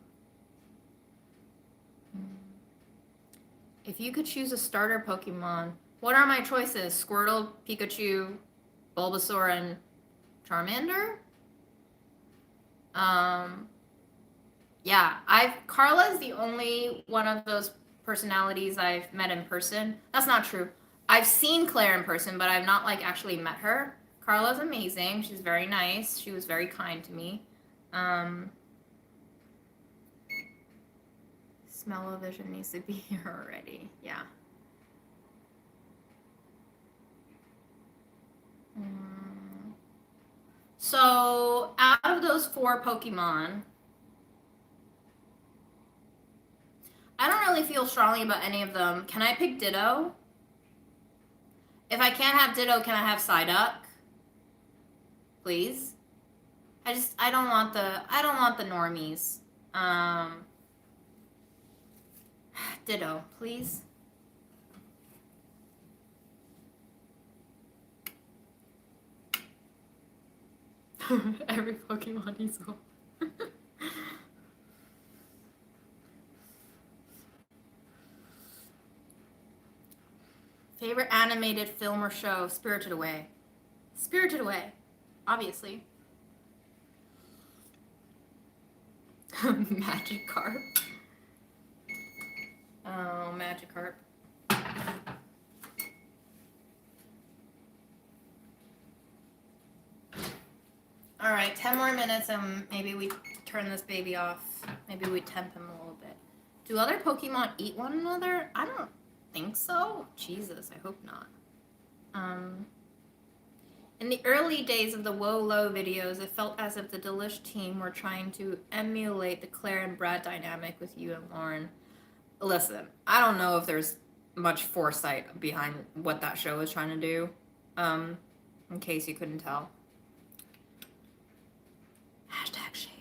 If you could choose a starter Pokemon, what are my choices? Squirtle, Pikachu, Bulbasaur, and Charmander? Yeah, Carla's the only one of those personalities I've met in person. That's not true. I've seen Claire in person, but I've not like actually met her. Carla's amazing. She's very nice. She was very kind to me. Smell-o-vision needs to be here already. Yeah. So out of those 4 Pokemon, I don't really feel strongly about any of them. Can I pick Ditto? If I can't have Ditto, can I have Psyduck? Please? I don't want the normies. Ditto, please. Every Pokemon he saw. Favorite animated film or show? Spirited Away. Spirited Away, obviously. Magikarp. Oh, Magikarp. All right, 10 more minutes and maybe we turn this baby off. Maybe we temp him a little bit. Do other Pokemon eat one another? I don't think so. Jesus, I hope not. In the early days of the Woe Low videos, it felt as if the Delish team were trying to emulate the Claire and Brad dynamic with you and Lauren. Listen, I don't know if there's much foresight behind what that show was trying to do, in case you couldn't tell. Hashtag shade.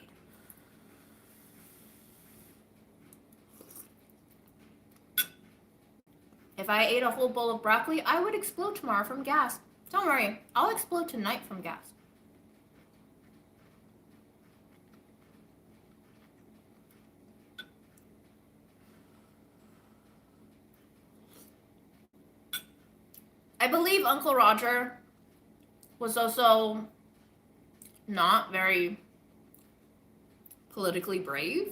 If I ate a whole bowl of broccoli, I would explode tomorrow from gas. Don't worry, I'll explode tonight from gas. I believe Uncle Roger was also not very politically brave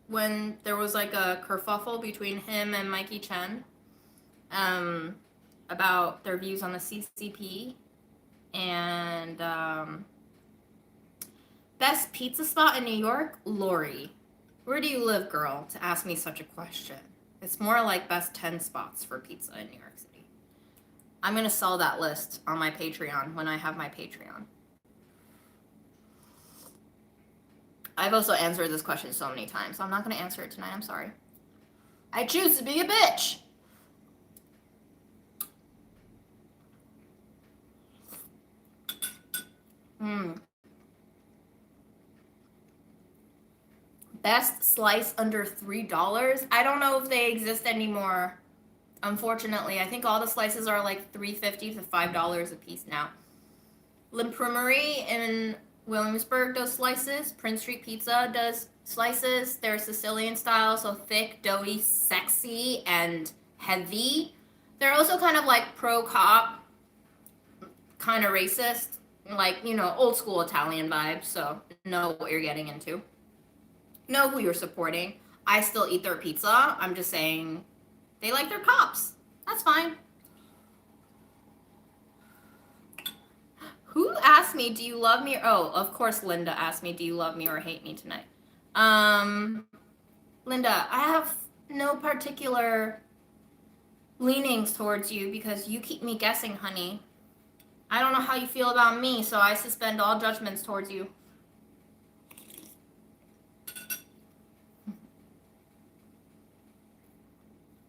when there was like a kerfuffle between him and Mikey Chen. About their views on the CCP and best pizza spot in New York, Lori. Where do you live, girl, to ask me such a question? It's more like best 10 spots for pizza in New York City. I'm gonna sell that list on my Patreon when I have my Patreon. I've also answered this question so many times, so I'm not gonna answer it tonight, I'm sorry. I choose to be a bitch. Best slice under $3. I don't know if they exist anymore. Unfortunately, I think all the slices are like $3.50 to $5 a piece now. L'Imprimerie in Williamsburg does slices. Prince Street Pizza does slices. They're Sicilian style, so thick, doughy, sexy, and heavy. They're also kind of like pro-cop, kind of racist, like, you know, old school Italian vibes, so know what you're getting into. Know who you're supporting. I still eat their pizza. I'm just saying they like their cops. That's fine. Who asked me, do you love me? Oh, of course Linda asked me, do you love me or hate me tonight? Linda, I have no particular leanings towards you because you keep me guessing, honey. I don't know how you feel about me, so I suspend all judgments towards you.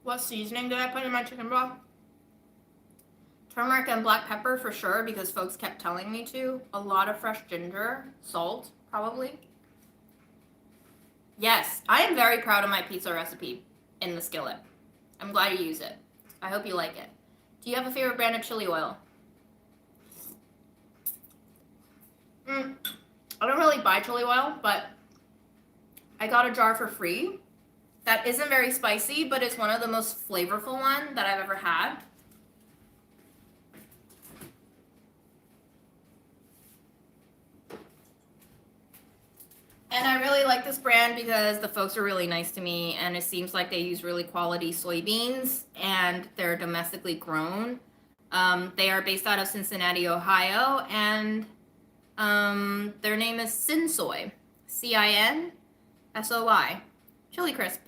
What seasoning did I put in my chicken broth? Turmeric and black pepper for sure, because folks kept telling me to. A lot of fresh ginger, salt, probably. Yes, I am very proud of my pizza recipe in the skillet. I'm glad you use it. I hope you like it. Do you have a favorite brand of chili oil? I don't really buy chili oil, but I got a jar for free. That isn't very spicy, but it's one of the most flavorful ones that I've ever had. And I really like this brand because the folks are really nice to me, and it seems like they use really quality soybeans, and they're domestically grown. They are based out of Cincinnati, Ohio, and their name is Cinsoy, CINSOY, Chili Crisp.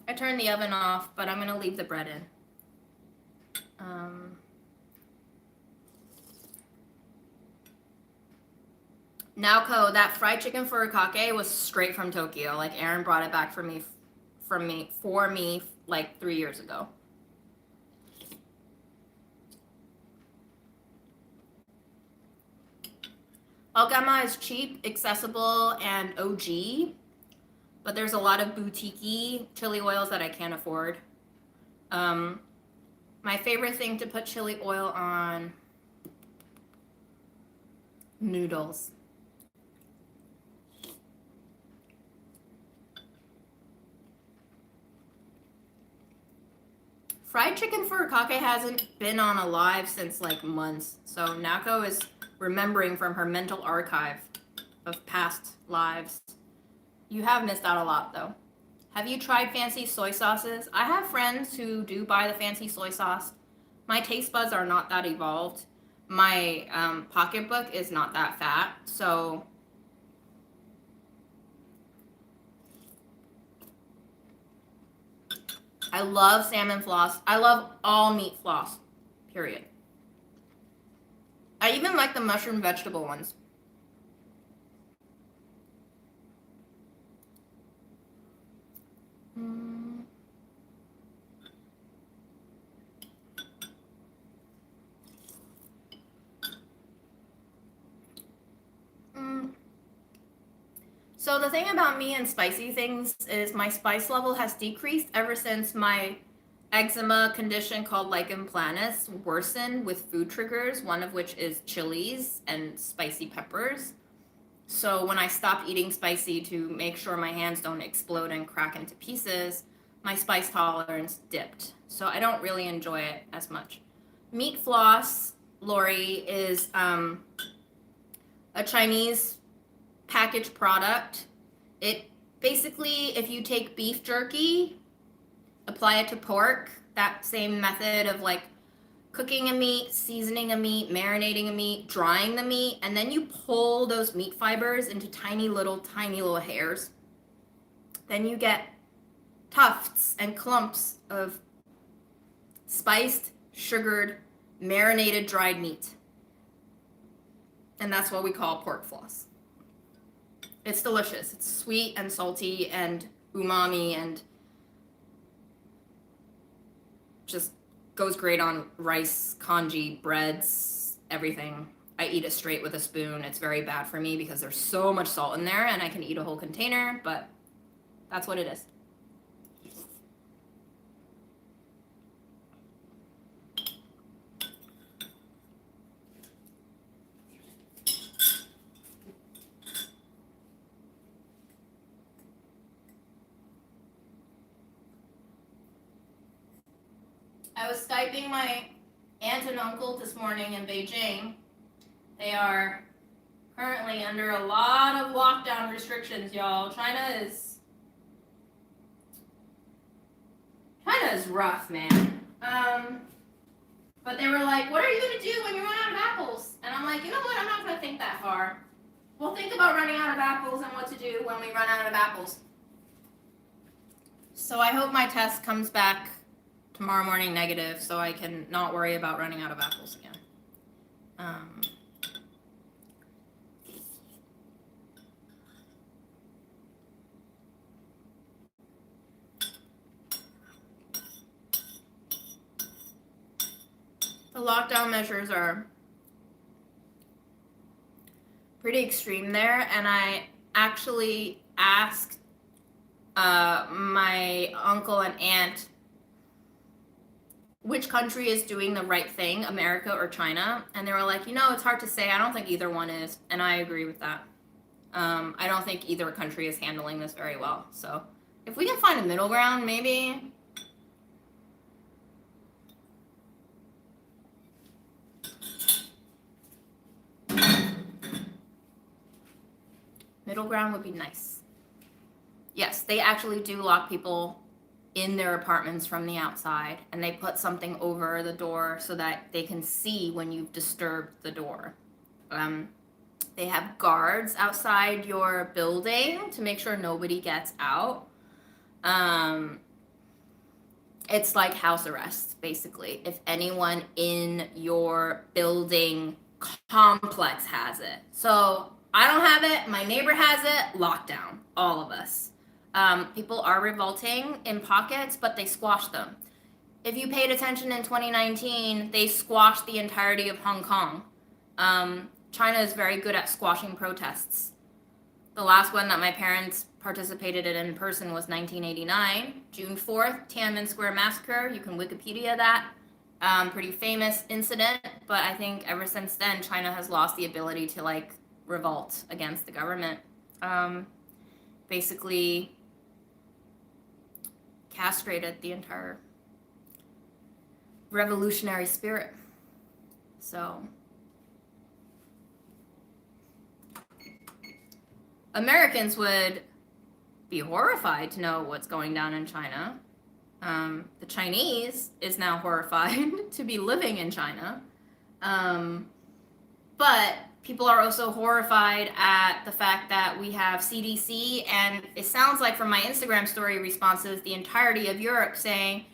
I turned the oven off, but I'm going to leave the bread in. Naoko, that fried chicken furikake was straight from Tokyo. Like, Aaron brought it back for me like 3 years ago. Algama is cheap, accessible, and OG, but there's a lot of boutique-y chili oils that I can't afford. My favorite thing to put chili oil on: noodles. Fried chicken furikake hasn't been on a live since like months, so Nako is remembering from her mental archive of past lives. You have missed out a lot though. Have you tried fancy soy sauces? I have friends who do buy the fancy soy sauce. My taste buds are not that evolved. My pocketbook is not that fat, so I love salmon floss. I love all meat floss, period. I even like the mushroom vegetable ones. So the thing about me and spicy things is my spice level has decreased ever since my eczema condition called lichen planus worsened with food triggers, one of which is chilies and spicy peppers. So when I stopped eating spicy to make sure my hands don't explode and crack into pieces, my spice tolerance dipped. So I don't really enjoy it as much. Meat floss, Lori, is a Chinese packaged product. It basically, if you take beef jerky, apply it to pork, that same method of like cooking a meat, seasoning a meat, marinating a meat, drying the meat, and then you pull those meat fibers into tiny little hairs. Then you get tufts and clumps of spiced, sugared, marinated, dried meat. And that's what we call pork floss. It's delicious. It's sweet and salty and umami and just goes great on rice, congee, breads, everything. I eat it straight with a spoon. It's very bad for me because there's so much salt in there and I can eat a whole container, but that's what it is. I was Skyping my aunt and uncle this morning in Beijing. They are currently under a lot of lockdown restrictions, y'all. China is rough, man. But they were like, what are you going to do when you run out of apples? And I'm like, you know what? I'm not going to think that far. We'll think about running out of apples and what to do when we run out of apples. So I hope my test comes back tomorrow morning negative so I can not worry about running out of apples again. The lockdown measures are pretty extreme there, and I actually asked my uncle and aunt which country is doing the right thing, America or China, and they were like, it's hard to say. I don't think either one is, and I agree with that. I don't think either country is handling this very well. So if we can find a middle ground, maybe. Middle ground would be nice. Yes, they actually do lock people in their apartments from the outside, and they put something over the door so that they can see when you've disturbed the door. They have guards outside your building to make sure nobody gets out. It's like house arrest, basically. If anyone in your building complex has it. So I don't have it, my neighbor has it, lockdown, all of us. People are revolting in pockets, but they squash them. If you paid attention in 2019, they squashed the entirety of Hong Kong. China is very good at squashing protests. The last one that my parents participated in person was 1989, June 4th, Tiananmen Square Massacre. You can Wikipedia that. Pretty famous incident, but I think ever since then, China has lost the ability to like revolt against the government. Basically castrated the entire revolutionary spirit. So Americans would be horrified to know what's going down in China. The Chinese is now horrified to be living in China. But people are also horrified at the fact that we have CDC, and it sounds like from my Instagram story responses, the entirety of Europe saying,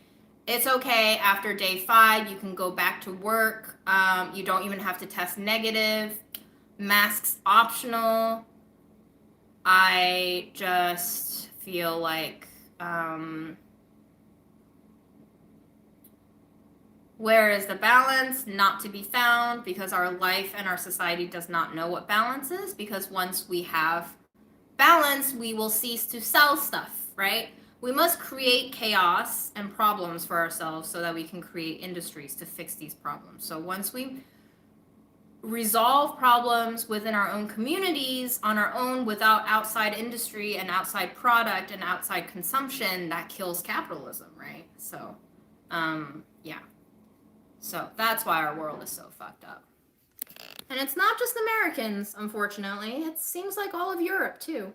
it's okay, after day 5, you can go back to work. You don't even have to test negative. Masks optional. I just feel like, where is the balance? Not to be found, because our life and our society does not know what balance is, because once we have balance, we will cease to sell stuff, right? We must create chaos and problems for ourselves so that we can create industries to fix these problems. So once we resolve problems within our own communities on our own without outside industry and outside product and outside consumption, that kills capitalism, right? So, yeah. So that's why our world is so fucked up. And it's not just Americans, unfortunately. It seems like all of Europe, too.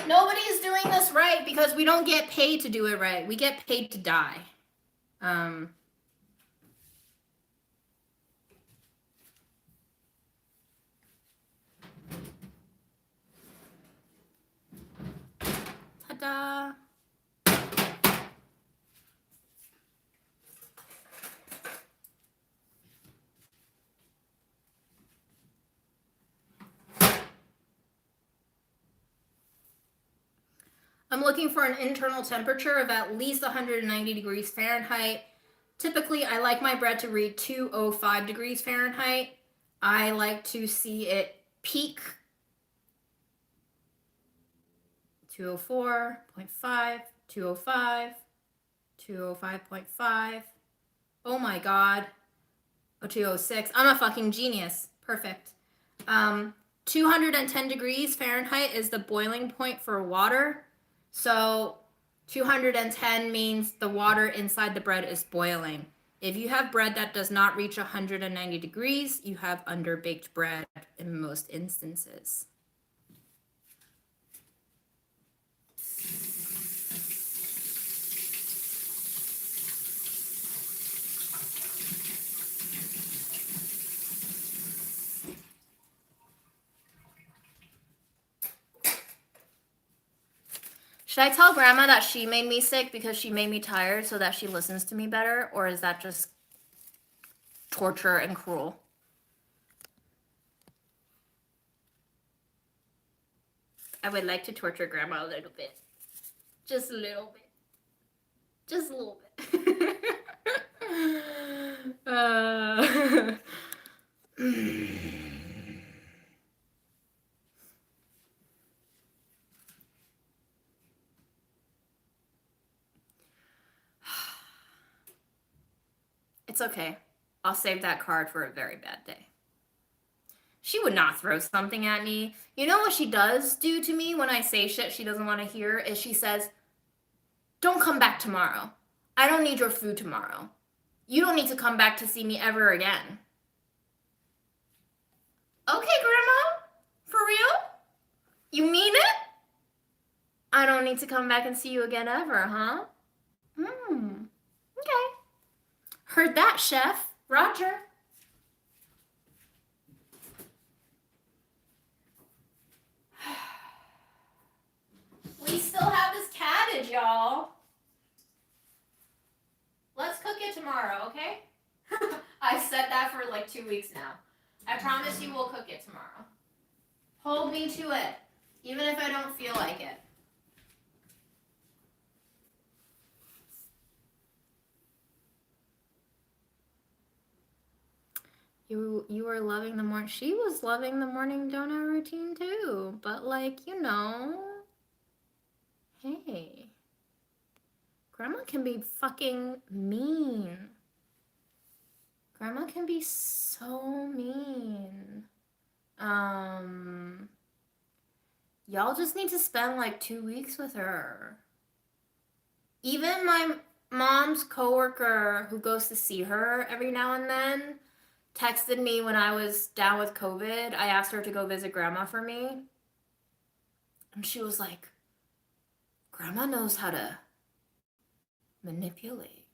Nobody is doing this right because we don't get paid to do it right. We get paid to die. Ta-da! I'm looking for an internal temperature of at least 190 degrees Fahrenheit. Typically, I like my bread to read 205 degrees Fahrenheit. I like to see it peak 204.5, 205, 205.5. Oh my god. Oh, 206. I'm a fucking genius. Perfect. 210 degrees Fahrenheit is the boiling point for water. So 210 means the water inside the bread is boiling. If you have bread that does not reach 190 degrees, you have underbaked bread in most instances. Should I tell Grandma that she made me sick because she made me tired so that she listens to me better? Or is that just torture and cruel? I would like to torture Grandma a little bit. Just a little bit. Just a little bit. It's okay. I'll save that card for a very bad day. She would not throw something at me. You know what she does do to me when I say shit she doesn't want to hear? Is she says, don't come back tomorrow. I don't need your food tomorrow. You don't need to come back to see me ever again. Okay, Grandma? For real? You mean it? I don't need to come back and see you again ever, huh? Okay. Heard that, Chef. Roger. We still have this cabbage, y'all. Let's cook it tomorrow, okay? I said that for like 2 weeks now. I promise you we'll cook it tomorrow. Hold me to it, even if I don't feel like it. You were loving the morning. She was loving the morning donut routine too. But like, hey, grandma can be fucking mean. Grandma can be so mean. Y'all just need to spend like 2 weeks with her. Even my mom's coworker who goes to see her every now and then texted me when I was down with COVID. I asked her to go visit grandma for me. And she was like, grandma knows how to manipulate.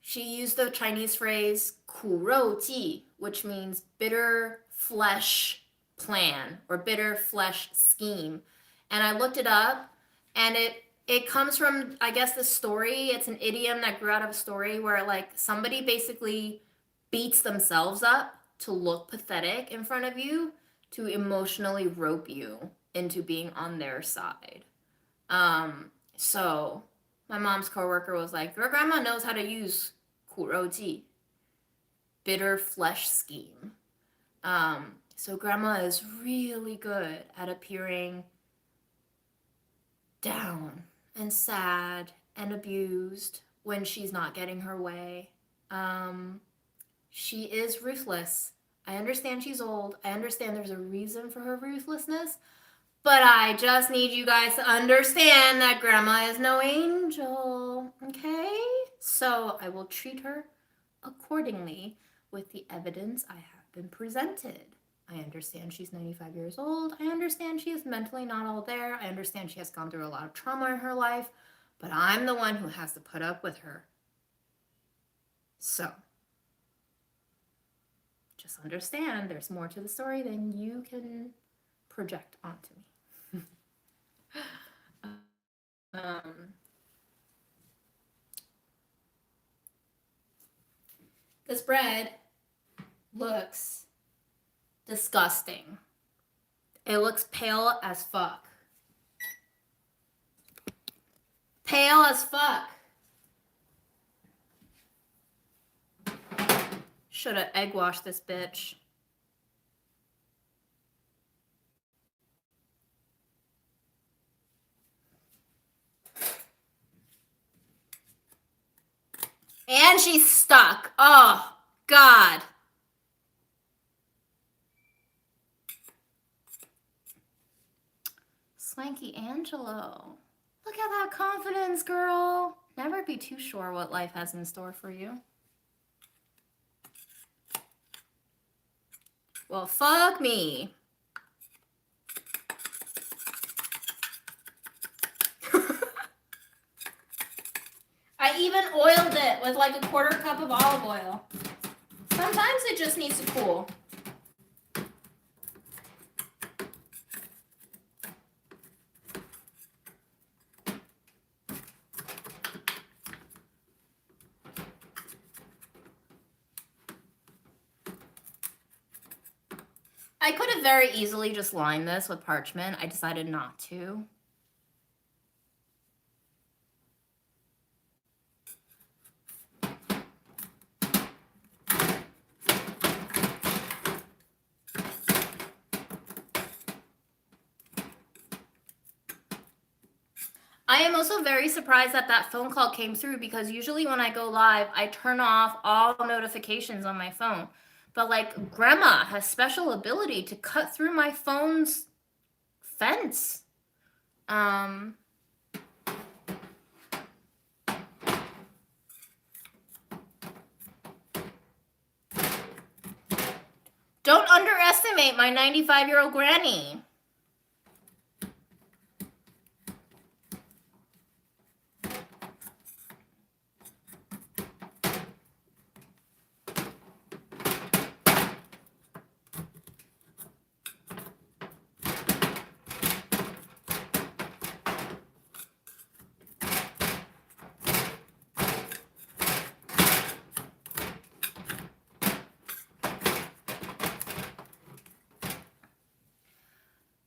She used the Chinese phrase 苦肉计, which means bitter flesh plan or bitter flesh scheme. And I looked it up, and it comes from, I guess, the story. It's an idiom that grew out of a story where like somebody basically beats themselves up to look pathetic in front of you to emotionally rope you into being on their side. So my mom's coworker was like, your grandma knows how to use 苦肉计, bitter flesh scheme. So grandma is really good at appearing down and sad and abused when she's not getting her way. She is ruthless. I understand she's old. I understand there's a reason for her ruthlessness. But I just need you guys to understand that grandma is no angel, okay? So I will treat her accordingly with the evidence I have been presented. I understand she's 95 years old. I understand she is mentally not all there. I understand she has gone through a lot of trauma in her life. But I'm the one who has to put up with her. So just understand there's more to the story than you can project onto me. This bread looks disgusting. It looks pale as fuck. Pale as fuck. Shoulda egg washed this bitch. And she's stuck. Oh, God. Swanky Angelo. Look at that confidence, girl. Never be too sure what life has in store for you. Well, fuck me. I even oiled it with like a 1/4 cup of olive oil. Sometimes it just needs to cool. I could have very easily just lined this with parchment. I decided not to. I am also very surprised that that phone call came through because usually when I go live, I turn off all notifications on my phone. But like grandma has special ability to cut through my phone's fence. Don't underestimate my 95-year-old granny.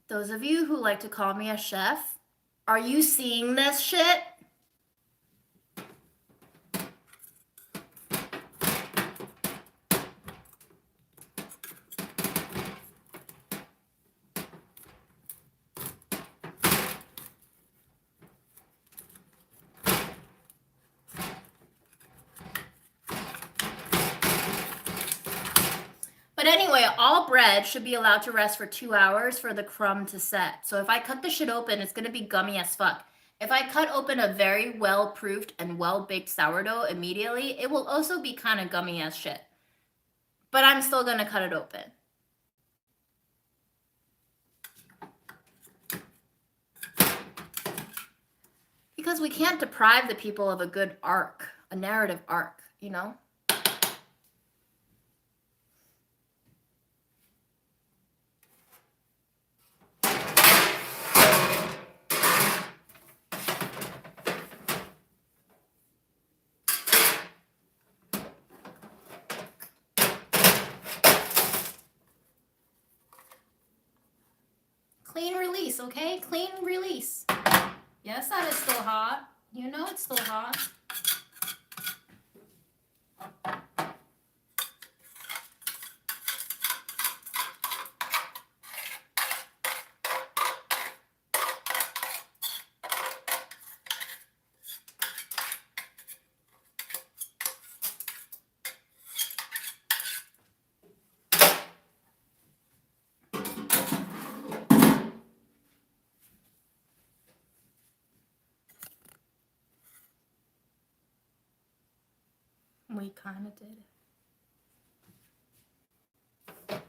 Those of you who like to call me a chef, are you seeing this shit? But anyway, all bread should be allowed to rest for 2 hours for the crumb to set. So if I cut the shit open, it's gonna be gummy as fuck. If I cut open a very well-proofed and well-baked sourdough immediately, it will also be kind of gummy as shit. But I'm still gonna cut it open. Because we can't deprive the people of a good arc, a narrative arc, you know? Clean release, okay? Clean release. Yes, that is still hot. You know it's still hot. We kind of did it.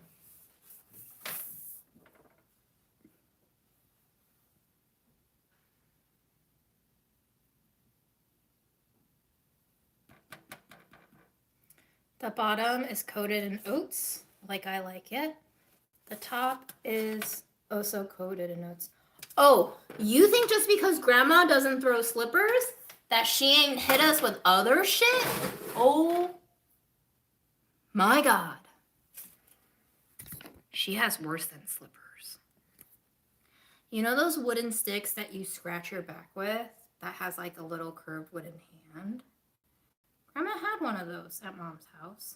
The bottom is coated in oats, like I like it. The top is also coated in oats. Oh, you think just because grandma doesn't throw slippers that she ain't hit us with other shit? Oh my God. She has worse than slippers. You know those wooden sticks that you scratch your back with that has like a little curved wooden hand? Grandma had one of those at Mom's house,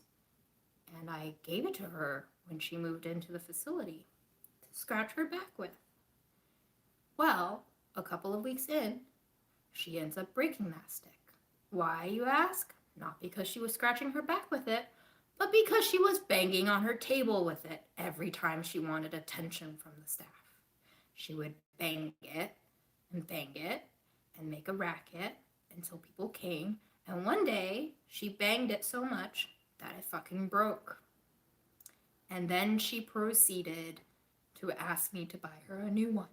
and I gave it to her when she moved into the facility to scratch her back with. Well, a couple of weeks in, she ends up breaking that stick. Why, you ask? Not because she was scratching her back with it, but because she was banging on her table with it every time she wanted attention from the staff. She would bang it and make a racket until people came. And one day, she banged it so much that it fucking broke. And then she proceeded to ask me to buy her a new one.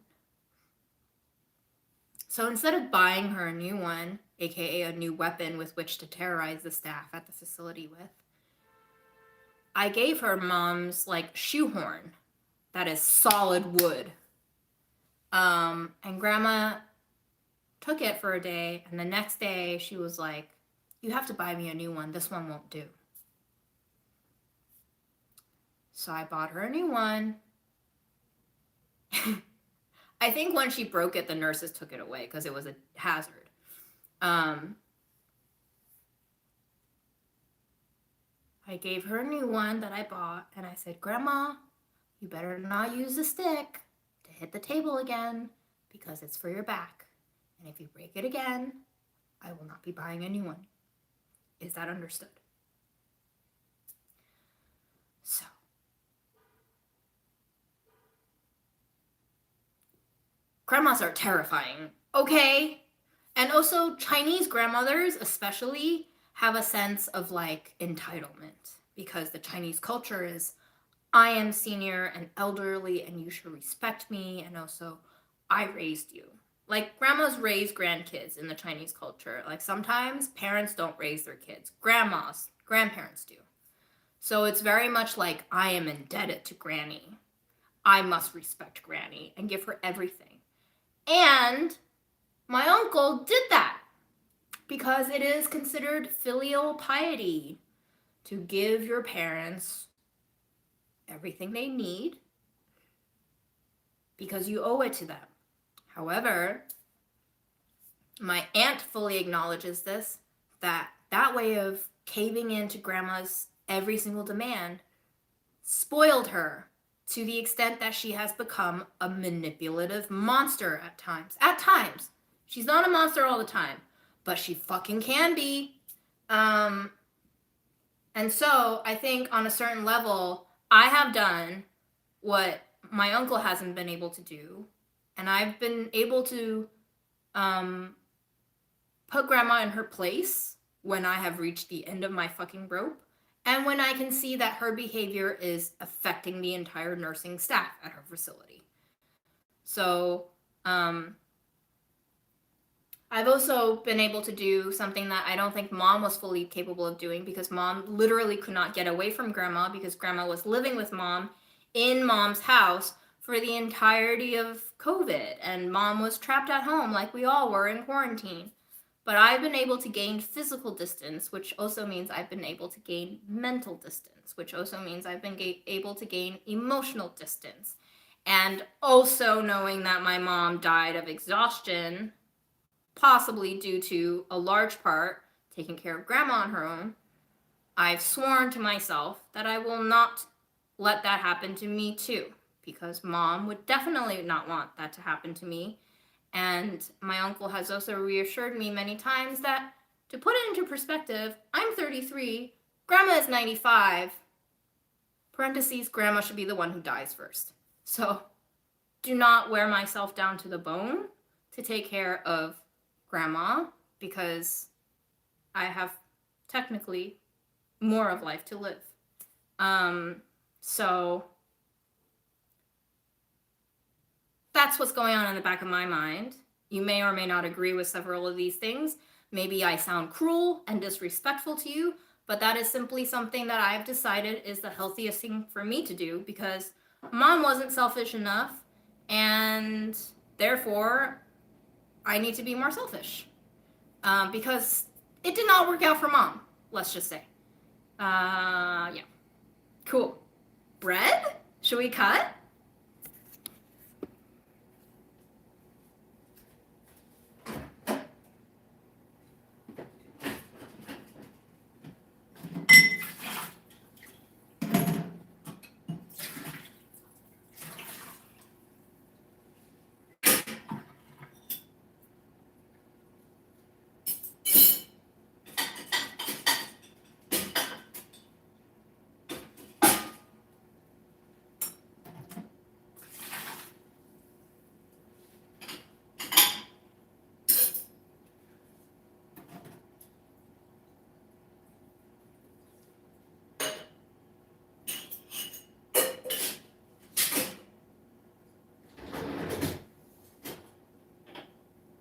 So instead of buying her a new one, aka a new weapon with which to terrorize the staff at the facility with, I gave her Mom's like shoehorn that is solid wood. And Grandma took it for a day, and the next day she was like, "You have to buy me a new one. This one won't do." So I bought her a new one. I think when she broke it, the nurses took it away because it was a hazard. I gave her a new one that I bought, and I said, "Grandma, you better not use the stick to hit the table again because it's for your back. And if you break it again, I will not be buying a new one." Is that understood? So, grandmas are terrifying, okay? And also, Chinese grandmothers especially have a sense of like entitlement because the Chinese culture is, I am senior and elderly and you should respect me, and also I raised you. Like grandmas raise grandkids in the Chinese culture. Like sometimes parents don't raise their kids. Grandparents do. So it's very much like I am indebted to Granny. I must respect Granny and give her everything. And my uncle did that because it is considered filial piety to give your parents everything they need because you owe it to them. However, my aunt fully acknowledges this, that way of caving into grandma's every single demand spoiled her to the extent that she has become a manipulative monster at times. At times. She's not a monster all the time, but she fucking can be. And so I think on a certain level, I have done what my uncle hasn't been able to do, and I've been able to put grandma in her place when I have reached the end of my fucking rope, and when I can see that her behavior is affecting the entire nursing staff at her facility. So, I've also been able to do something that I don't think mom was fully capable of doing, because mom literally could not get away from grandma because grandma was living with mom in mom's house for the entirety of COVID, and mom was trapped at home like we all were in quarantine. But I've been able to gain physical distance, which also means I've been able to gain mental distance, which also means I've been able to gain emotional distance. And also knowing that my mom died of exhaustion, possibly due to a large part taking care of grandma on her own, I've sworn to myself that I will not let that happen to me too, because mom would definitely not want that to happen to me. And my uncle has also reassured me many times that, to put it into perspective, I'm 33, grandma is 95, parentheses, grandma should be the one who dies first. So do not wear myself down to the bone to take care of grandma, because I have technically more of life to live. So that's what's going on in the back of my mind. You may or may not agree with several of these things. Maybe I sound cruel and disrespectful to you, but that is simply something that I've decided is the healthiest thing for me to do, because mom wasn't selfish enough, and therefore I need to be more selfish. Because it did not work out for mom, let's just say. Yeah. Cool. Bread? Should we cut?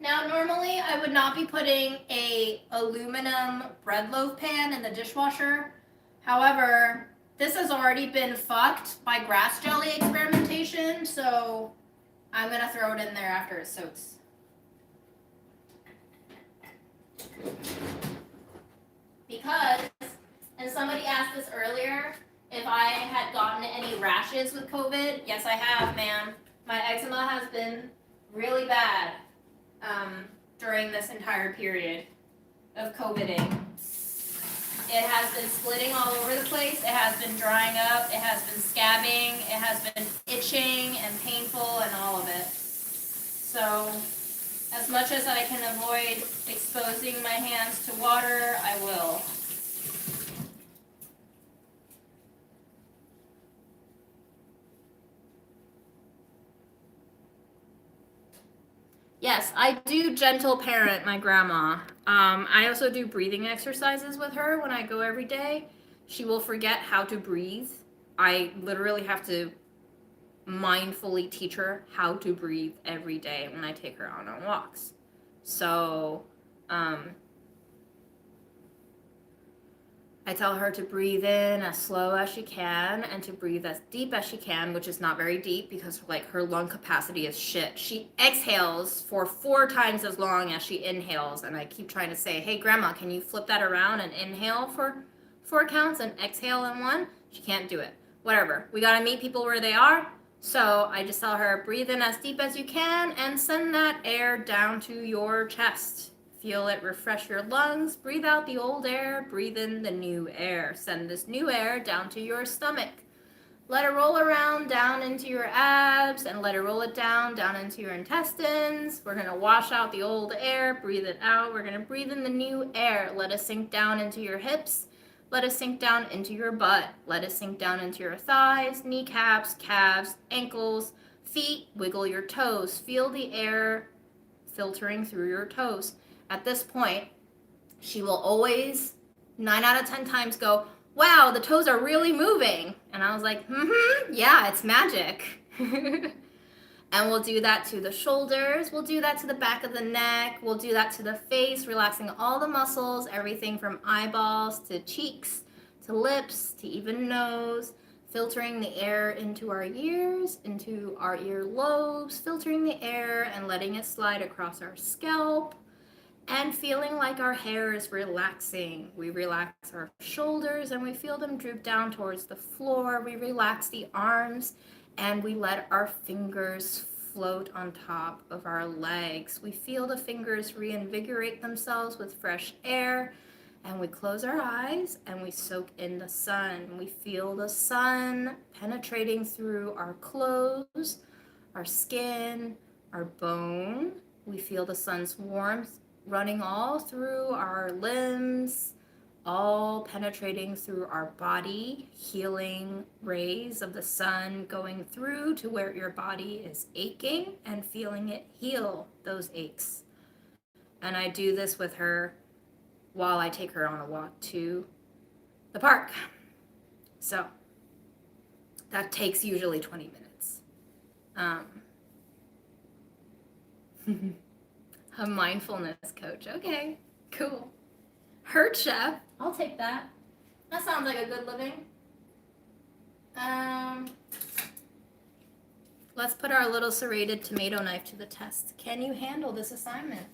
Now, normally I would not be putting a aluminum bread loaf pan in the dishwasher. However, this has already been fucked by grass jelly experimentation, so I'm gonna throw it in there after it soaks. Because, and somebody asked this earlier, if I had gotten any rashes with COVID. Yes, I have, ma'am. My eczema has been really bad during this entire period of COVIDing. It has been splitting all over the place. It has been drying up. It has been scabbing. It has been itching and painful and all of it. So, as much as I can avoid exposing my hands to water, I will. Yes, I do gentle parent my grandma. I also do breathing exercises with her when I go every day. She will forget how to breathe. I literally have to mindfully teach her how to breathe every day when I take her on walks. So, I tell her to breathe in as slow as she can and to breathe as deep as she can, which is not very deep because like her lung capacity is shit. She exhales for 4 times as long as she inhales, and I keep trying to say, hey grandma, can you flip that around and inhale for 4 counts and exhale in 1? She can't do it. Whatever. We gotta meet people where they are. So I just tell her, breathe in as deep as you can and send that air down to your chest. Feel it refresh your lungs. Breathe out the old air. Breathe in the new air. Send this new air down to your stomach. Let it roll around down into your abs and let it roll it down into your intestines. We're going to wash out the old air. Breathe it out. We're going to breathe in the new air. Let it sink down into your hips. Let it sink down into your butt. Let it sink down into your thighs, kneecaps, calves, ankles, feet. Wiggle your toes. Feel the air filtering through your toes. At this point, she will always, 9 out of 10 times, go, wow, the toes are really moving. And I was like, yeah, it's magic. And we'll do that to the shoulders. We'll do that to the back of the neck. We'll do that to the face, relaxing all the muscles, everything from eyeballs to cheeks to lips to even nose, filtering the air into our ears, into our ear lobes, filtering the air and letting it slide across our scalp, and feeling like our hair is relaxing. We relax our shoulders and we feel them droop down towards the floor. We relax the arms and we let our fingers float on top of our legs. We feel the fingers reinvigorate themselves with fresh air, and we close our eyes and we soak in the sun. We feel the sun penetrating through our clothes, our skin, our bone. We feel the sun's warmth running all through our limbs, all penetrating through our body, healing rays of the sun going through to where your body is aching and feeling it heal those aches. And I do this with her while I take her on a walk to the park. So that takes usually 20 minutes. A mindfulness coach. Okay, cool. Herd chef. I'll take that. That sounds like a good living. Let's put our little serrated tomato knife to the test. Can you handle this assignment?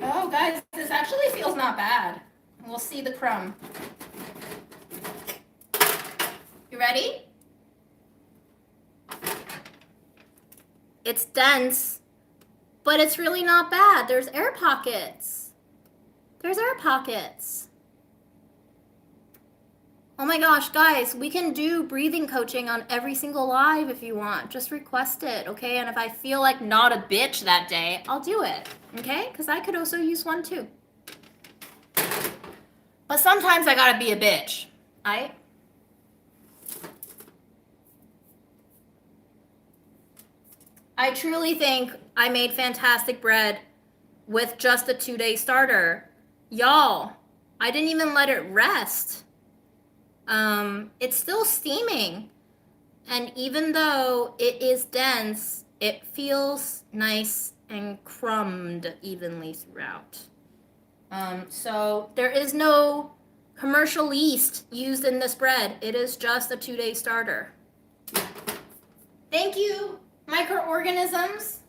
Oh, guys, this actually feels not bad. We'll see the crumb. You ready? It's dense, but it's really not bad. There's air pockets. There's air pockets. Oh my gosh, guys, we can do breathing coaching on every single live if you want. Just request it, okay? And if I feel like not a bitch that day, I'll do it, okay? Because I could also use one too. But sometimes I gotta be a bitch, alright? I truly think I made fantastic bread with just a 2-day starter. Y'all, I didn't even let it rest. It's still steaming. And even though it is dense, it feels nice and crumbed evenly throughout. So there is no commercial yeast used in this bread. It is just a 2-day starter. Thank you, microorganisms.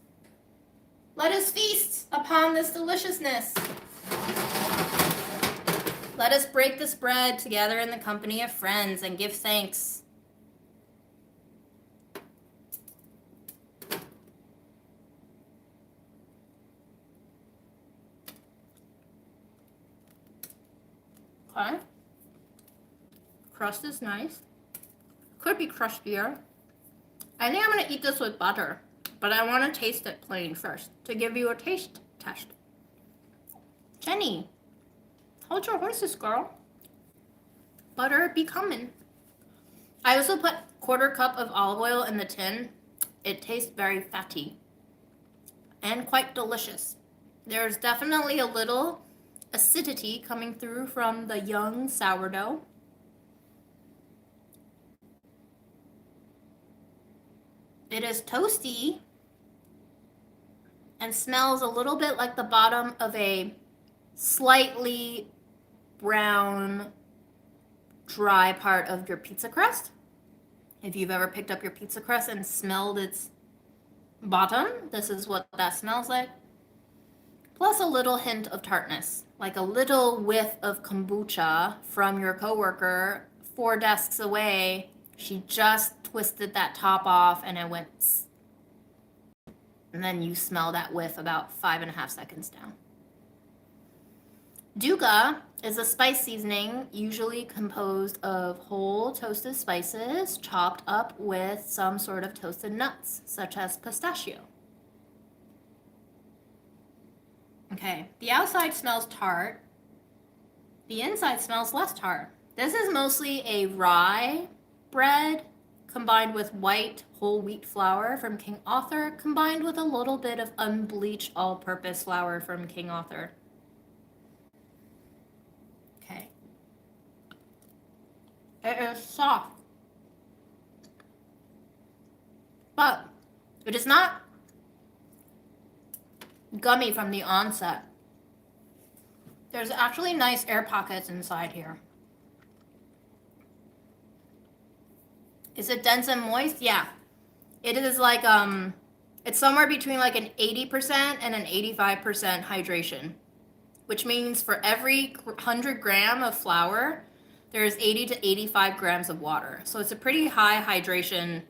Let us feast upon this deliciousness. Let us break this bread together in the company of friends and give thanks. Okay. Crust is nice. Could be crustier. I think I'm going to eat this with butter, but I want to taste it plain first to give you a taste test. Jenny, hold your horses, girl. Butter be coming. I also put 1/4 cup of olive oil in the tin. It tastes very fatty and quite delicious. There's definitely a little acidity coming through from the young sourdough. It is toasty and smells a little bit like the bottom of a slightly brown, dry part of your pizza crust. If you've ever picked up your pizza crust and smelled its bottom, this is what that smells like. Plus a little hint of tartness, like a little whiff of kombucha from your coworker 4 desks away. She just twisted that top off and it went tss. And then you smell that whiff about 5.5 seconds down. Duga is a spice seasoning usually composed of whole toasted spices chopped up with some sort of toasted nuts, such as pistachio. Okay, the outside smells tart. The inside smells less tart. This is mostly a rye bread combined with white whole wheat flour from King Arthur, combined with a little bit of unbleached all-purpose flour from King Arthur. Okay. It is soft. But it is not gummy from the onset. There's actually nice air pockets inside here. Is it dense and moist? Yeah. It is like, it's somewhere between like an 80% and an 85% hydration, which means for every 100 gram of flour, there's 80 to 85 grams of water. So it's a pretty high hydration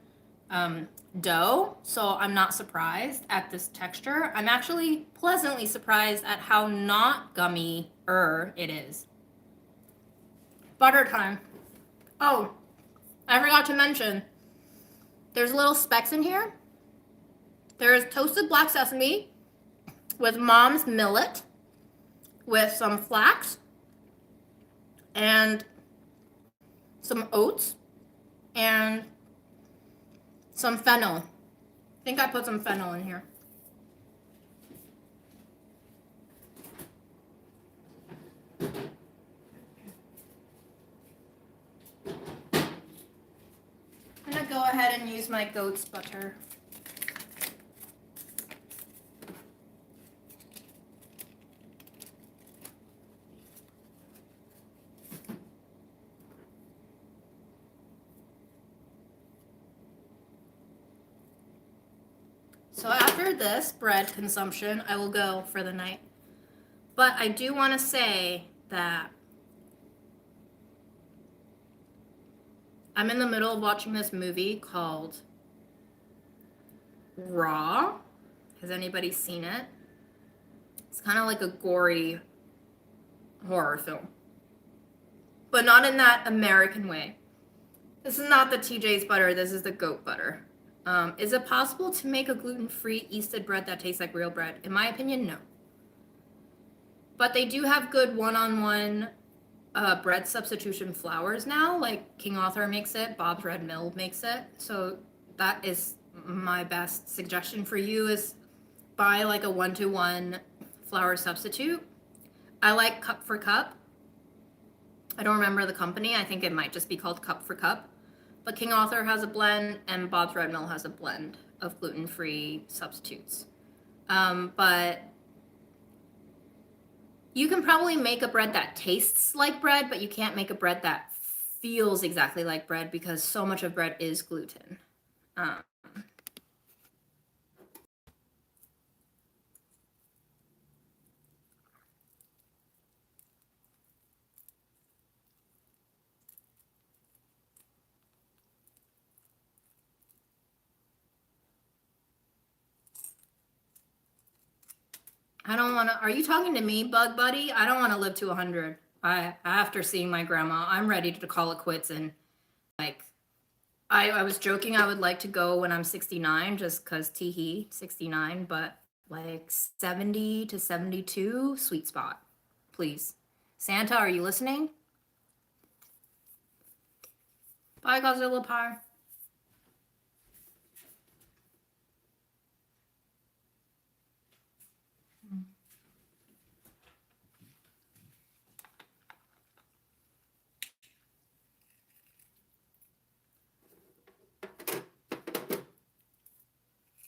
dough. So I'm not surprised at this texture. I'm actually pleasantly surprised at how not gummy-er it is. Butter time. Oh, I forgot to mention, there's little specks in here. There's toasted black sesame with mom's millet, with some flax and some oats and some fennel. I think I put some fennel in here. I'm gonna go ahead and use my goat's butter. So after this bread consumption, I will go for the night. But I do want to say that I'm in the middle of watching this movie called Raw. Has anybody seen it? It's kind of like a gory horror film, but not in that American way. This is not the TJ's butter. This is the goat butter. Is it possible to make a gluten-free yeasted bread that tastes like real bread? In my opinion, no. But they do have good one-on-one bread substitution flours now, like King Arthur makes it, Bob's Red Mill makes it. So that is my best suggestion for you, is buy like a 1-to-1 flour substitute. I like Cup for Cup. I don't remember the company. I think it might just be called Cup for Cup. But King Arthur has a blend, and Bob's Red Mill has a blend of gluten-free substitutes. But you can probably make a bread that tastes like bread, but you can't make a bread that feels exactly like bread, because so much of bread is gluten. I don't want to. Are you talking to me, Bug Buddy? I don't want to live to 100. After seeing my grandma, I'm ready to call it quits. And like, I was joking, I would like to go when I'm 69, just because teehee, 69, but like 70 to 72, sweet spot, please. Santa, are you listening? Bye, Godzilla Pie.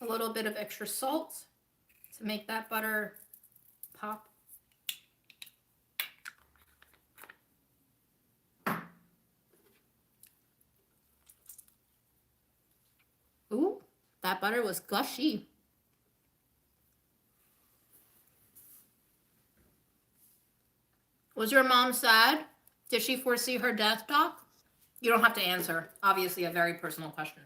A little bit of extra salt to make that butter pop. Ooh, that butter was gushy. Was your mom sad? Did she foresee her death, Doc? You don't have to answer. Obviously, a very personal question.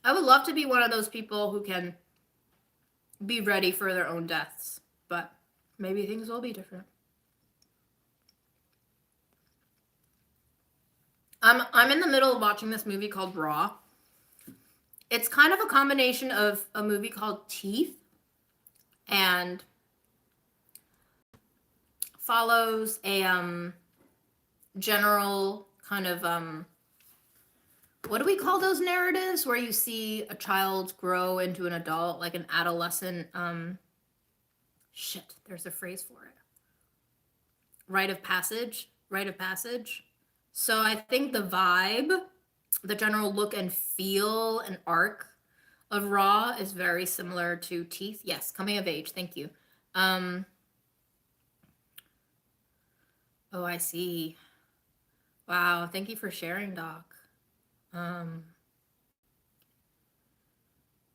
I would love to be one of those people who can be ready for their own deaths. But maybe things will be different. I'm in the middle of watching this movie called Raw. It's kind of a combination of a movie called Teeth and follows a general kind of what do we call those narratives where you see a child grow into an adult, like an adolescent there's a phrase for it. Rite of passage. So I think the vibe, the general look and feel and arc of Raw is very similar to Teeth. Yes, coming of age. Thank you. Oh, I see. Wow, thank you for sharing, Doc.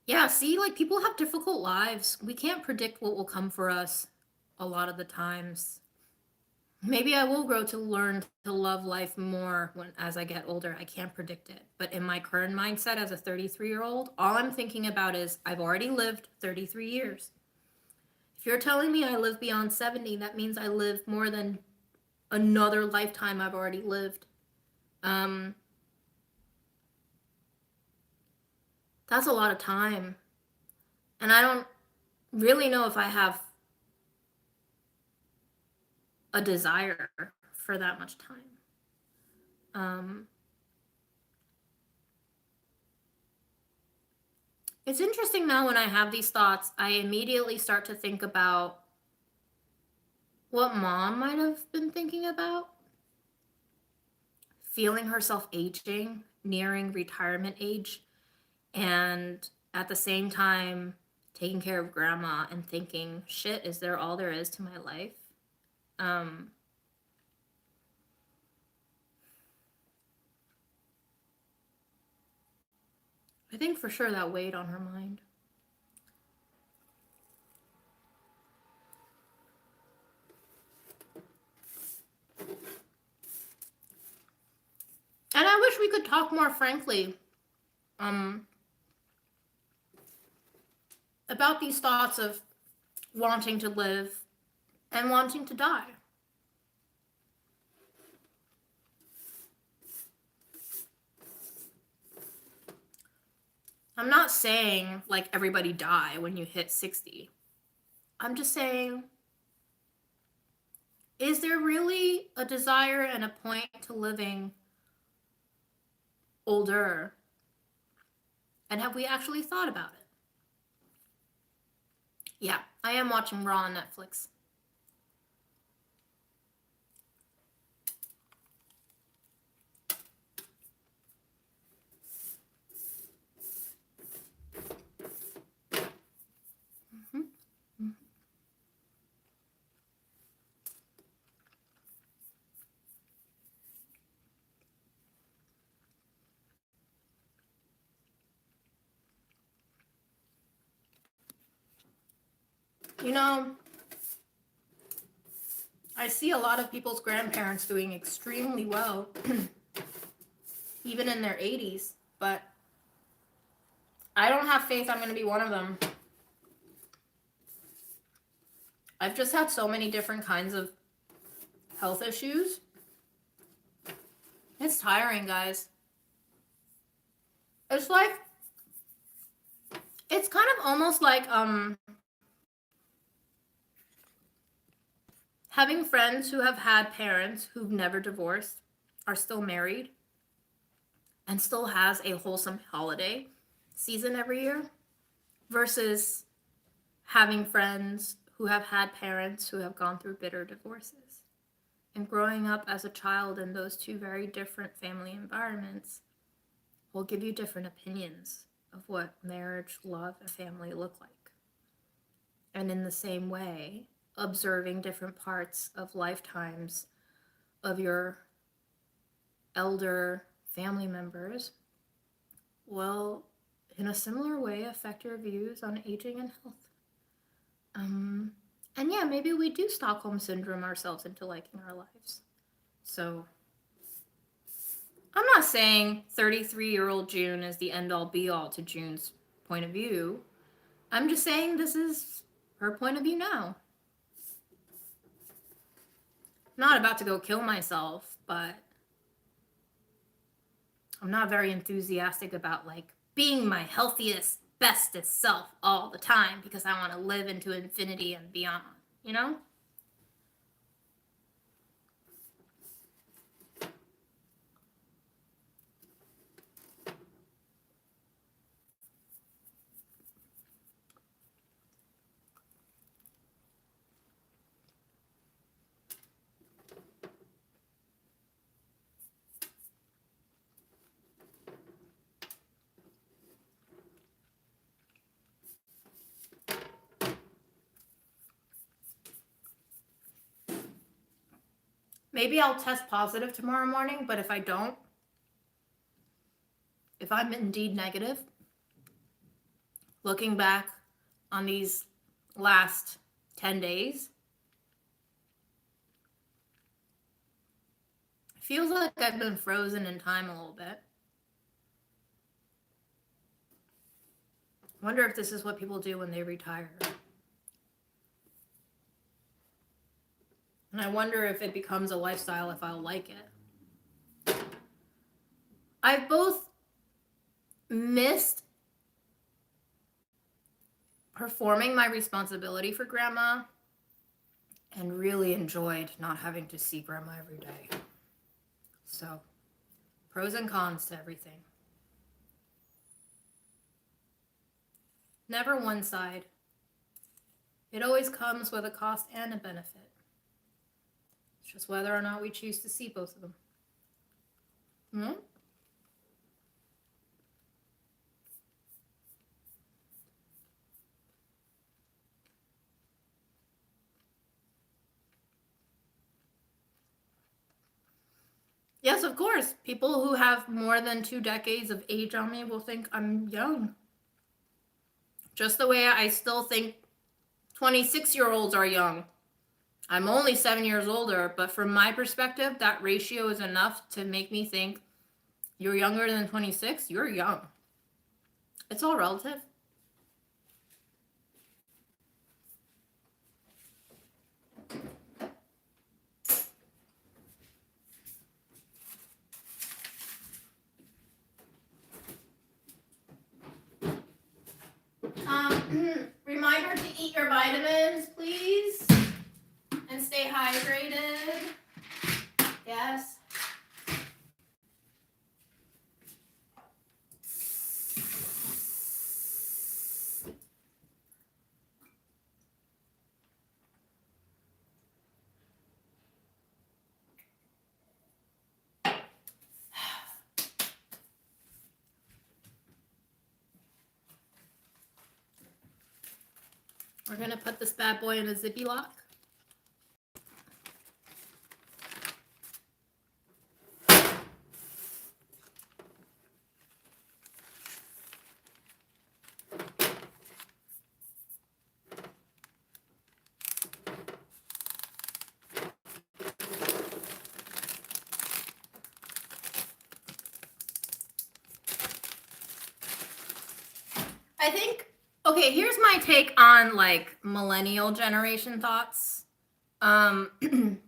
Yeah, see, like people have difficult lives. We can't predict what will come for us a lot of the times. Maybe I will grow to learn to love life more as I get older. I can't predict it. But in my current mindset as a 33-year-old, all I'm thinking about is I've already lived 33 years. If you're telling me I live beyond 70, that means I live more than another lifetime I've already lived. That's a lot of time. And I don't really know if I have a desire for that much time. It's interesting now when I have these thoughts, I immediately start to think about what mom might have been thinking about. Feeling herself aging, nearing retirement age, and at the same time taking care of grandma and thinking, shit, is there all there is to my life? I think for sure that weighed on her mind. And I wish we could talk more frankly about these thoughts of wanting to live and wanting to die. I'm not saying like everybody die when you hit 60. I'm just saying, is there really a desire and a point to living older? And have we actually thought about it? Yeah, I am watching Raw on Netflix. You know, I see a lot of people's grandparents doing extremely well, even in their 80s, but I don't have faith I'm going to be one of them. I've just had so many different kinds of health issues. It's tiring, guys. It's like, it's kind of almost like having friends who have had parents who've never divorced, are still married, and still has a wholesome holiday season every year, versus having friends who have had parents who have gone through bitter divorces. And growing up as a child in those two very different family environments will give you different opinions of what marriage, love, and family look like. And in the same way, observing different parts of lifetimes of your elder family members will, in a similar way, affect your views on aging and health. And yeah, maybe we do Stockholm Syndrome ourselves into liking our lives. So I'm not saying 33-year-old June is the end-all be-all to June's point of view. I'm just saying this is her point of view now. I'm not about to go kill myself, but I'm not very enthusiastic about like being my healthiest, bestest self all the time because I want to live into infinity and beyond, you know? Maybe I'll test positive tomorrow morning, but if I don't, if I'm indeed negative, looking back on these last 10 days, it feels like I've been frozen in time a little bit. I wonder if this is what people do when they retire. And I wonder if it becomes a lifestyle, if I'll like it. I've both missed performing my responsibility for grandma and really enjoyed not having to see grandma every day. So, pros and cons to everything. Never one side. It always comes with a cost and a benefit. It's just whether or not we choose to see both of them. Yes, of course. People who have more than 2 decades of age on me will think I'm young. Just the way I still think 26-year-olds are young. I'm only 7 years older, but from my perspective, that ratio is enough to make me think you're younger than 26, you're young. It's all relative. Reminder to eat your vitamins, please, and stay hydrated. Yes. We're gonna put this bad boy in a zippy lock. I think, okay, here's my take on like millennial generation thoughts. The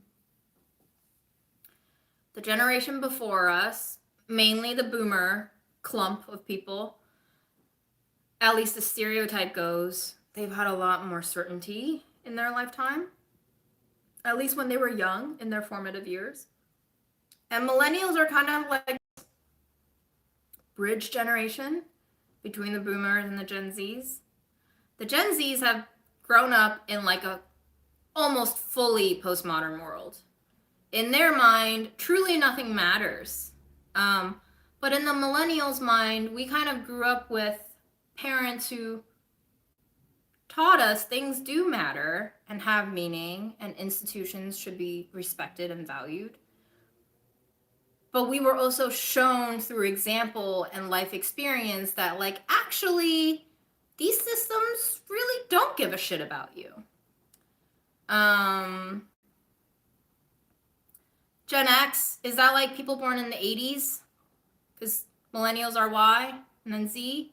generation before us, mainly the boomer clump of people, at least the stereotype goes, they've had a lot more certainty in their lifetime, at least when they were young in their formative years. And millennials are kind of like bridge generation between the boomers and the Gen Zs. The Gen Zs have grown up in like a almost fully postmodern world. In their mind, truly nothing matters. But in the millennials' mind, we kind of grew up with parents who taught us things do matter and have meaning, and institutions should be respected and valued. But we were also shown through example and life experience that, like, actually, these systems really don't give a shit about you. Gen X, is that like people born in the 80s? Because millennials are Y and then Z.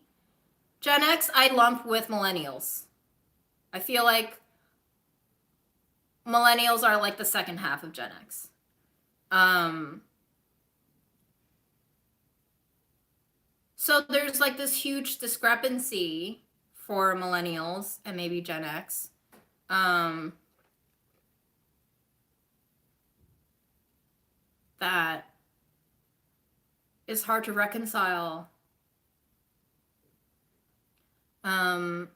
Gen X, I lump with millennials. I feel like millennials are like the second half of Gen X. So there's like this huge discrepancy for millennials and maybe Gen X. That is hard to reconcile. And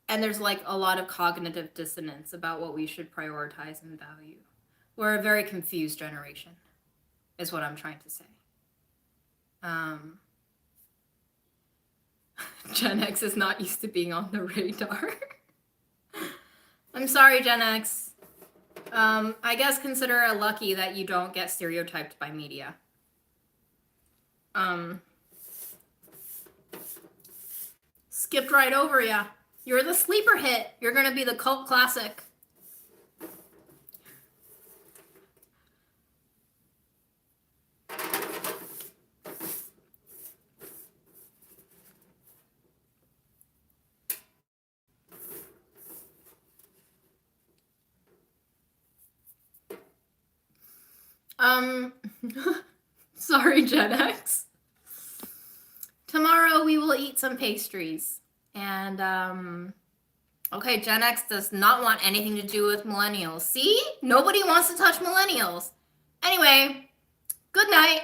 there's like a lot of cognitive dissonance about what we should prioritize and value. We're a very confused generation, is what I'm trying to say. Gen X is not used to being on the radar. I'm sorry, Gen X. I guess consider it lucky that you don't get stereotyped by media. Skipped right over ya. You're the sleeper hit. You're gonna be the cult classic. Sorry, Gen X. Tomorrow we will eat some pastries. And, okay, Gen X does not want anything to do with millennials. See? Nobody wants to touch millennials. Anyway, good night.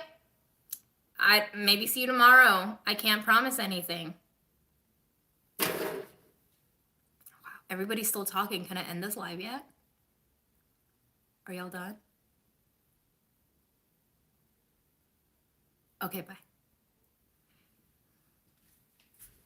I maybe see you tomorrow. I can't promise anything. Wow, everybody's still talking. Can I end this live yet? Are y'all done? Okay, bye.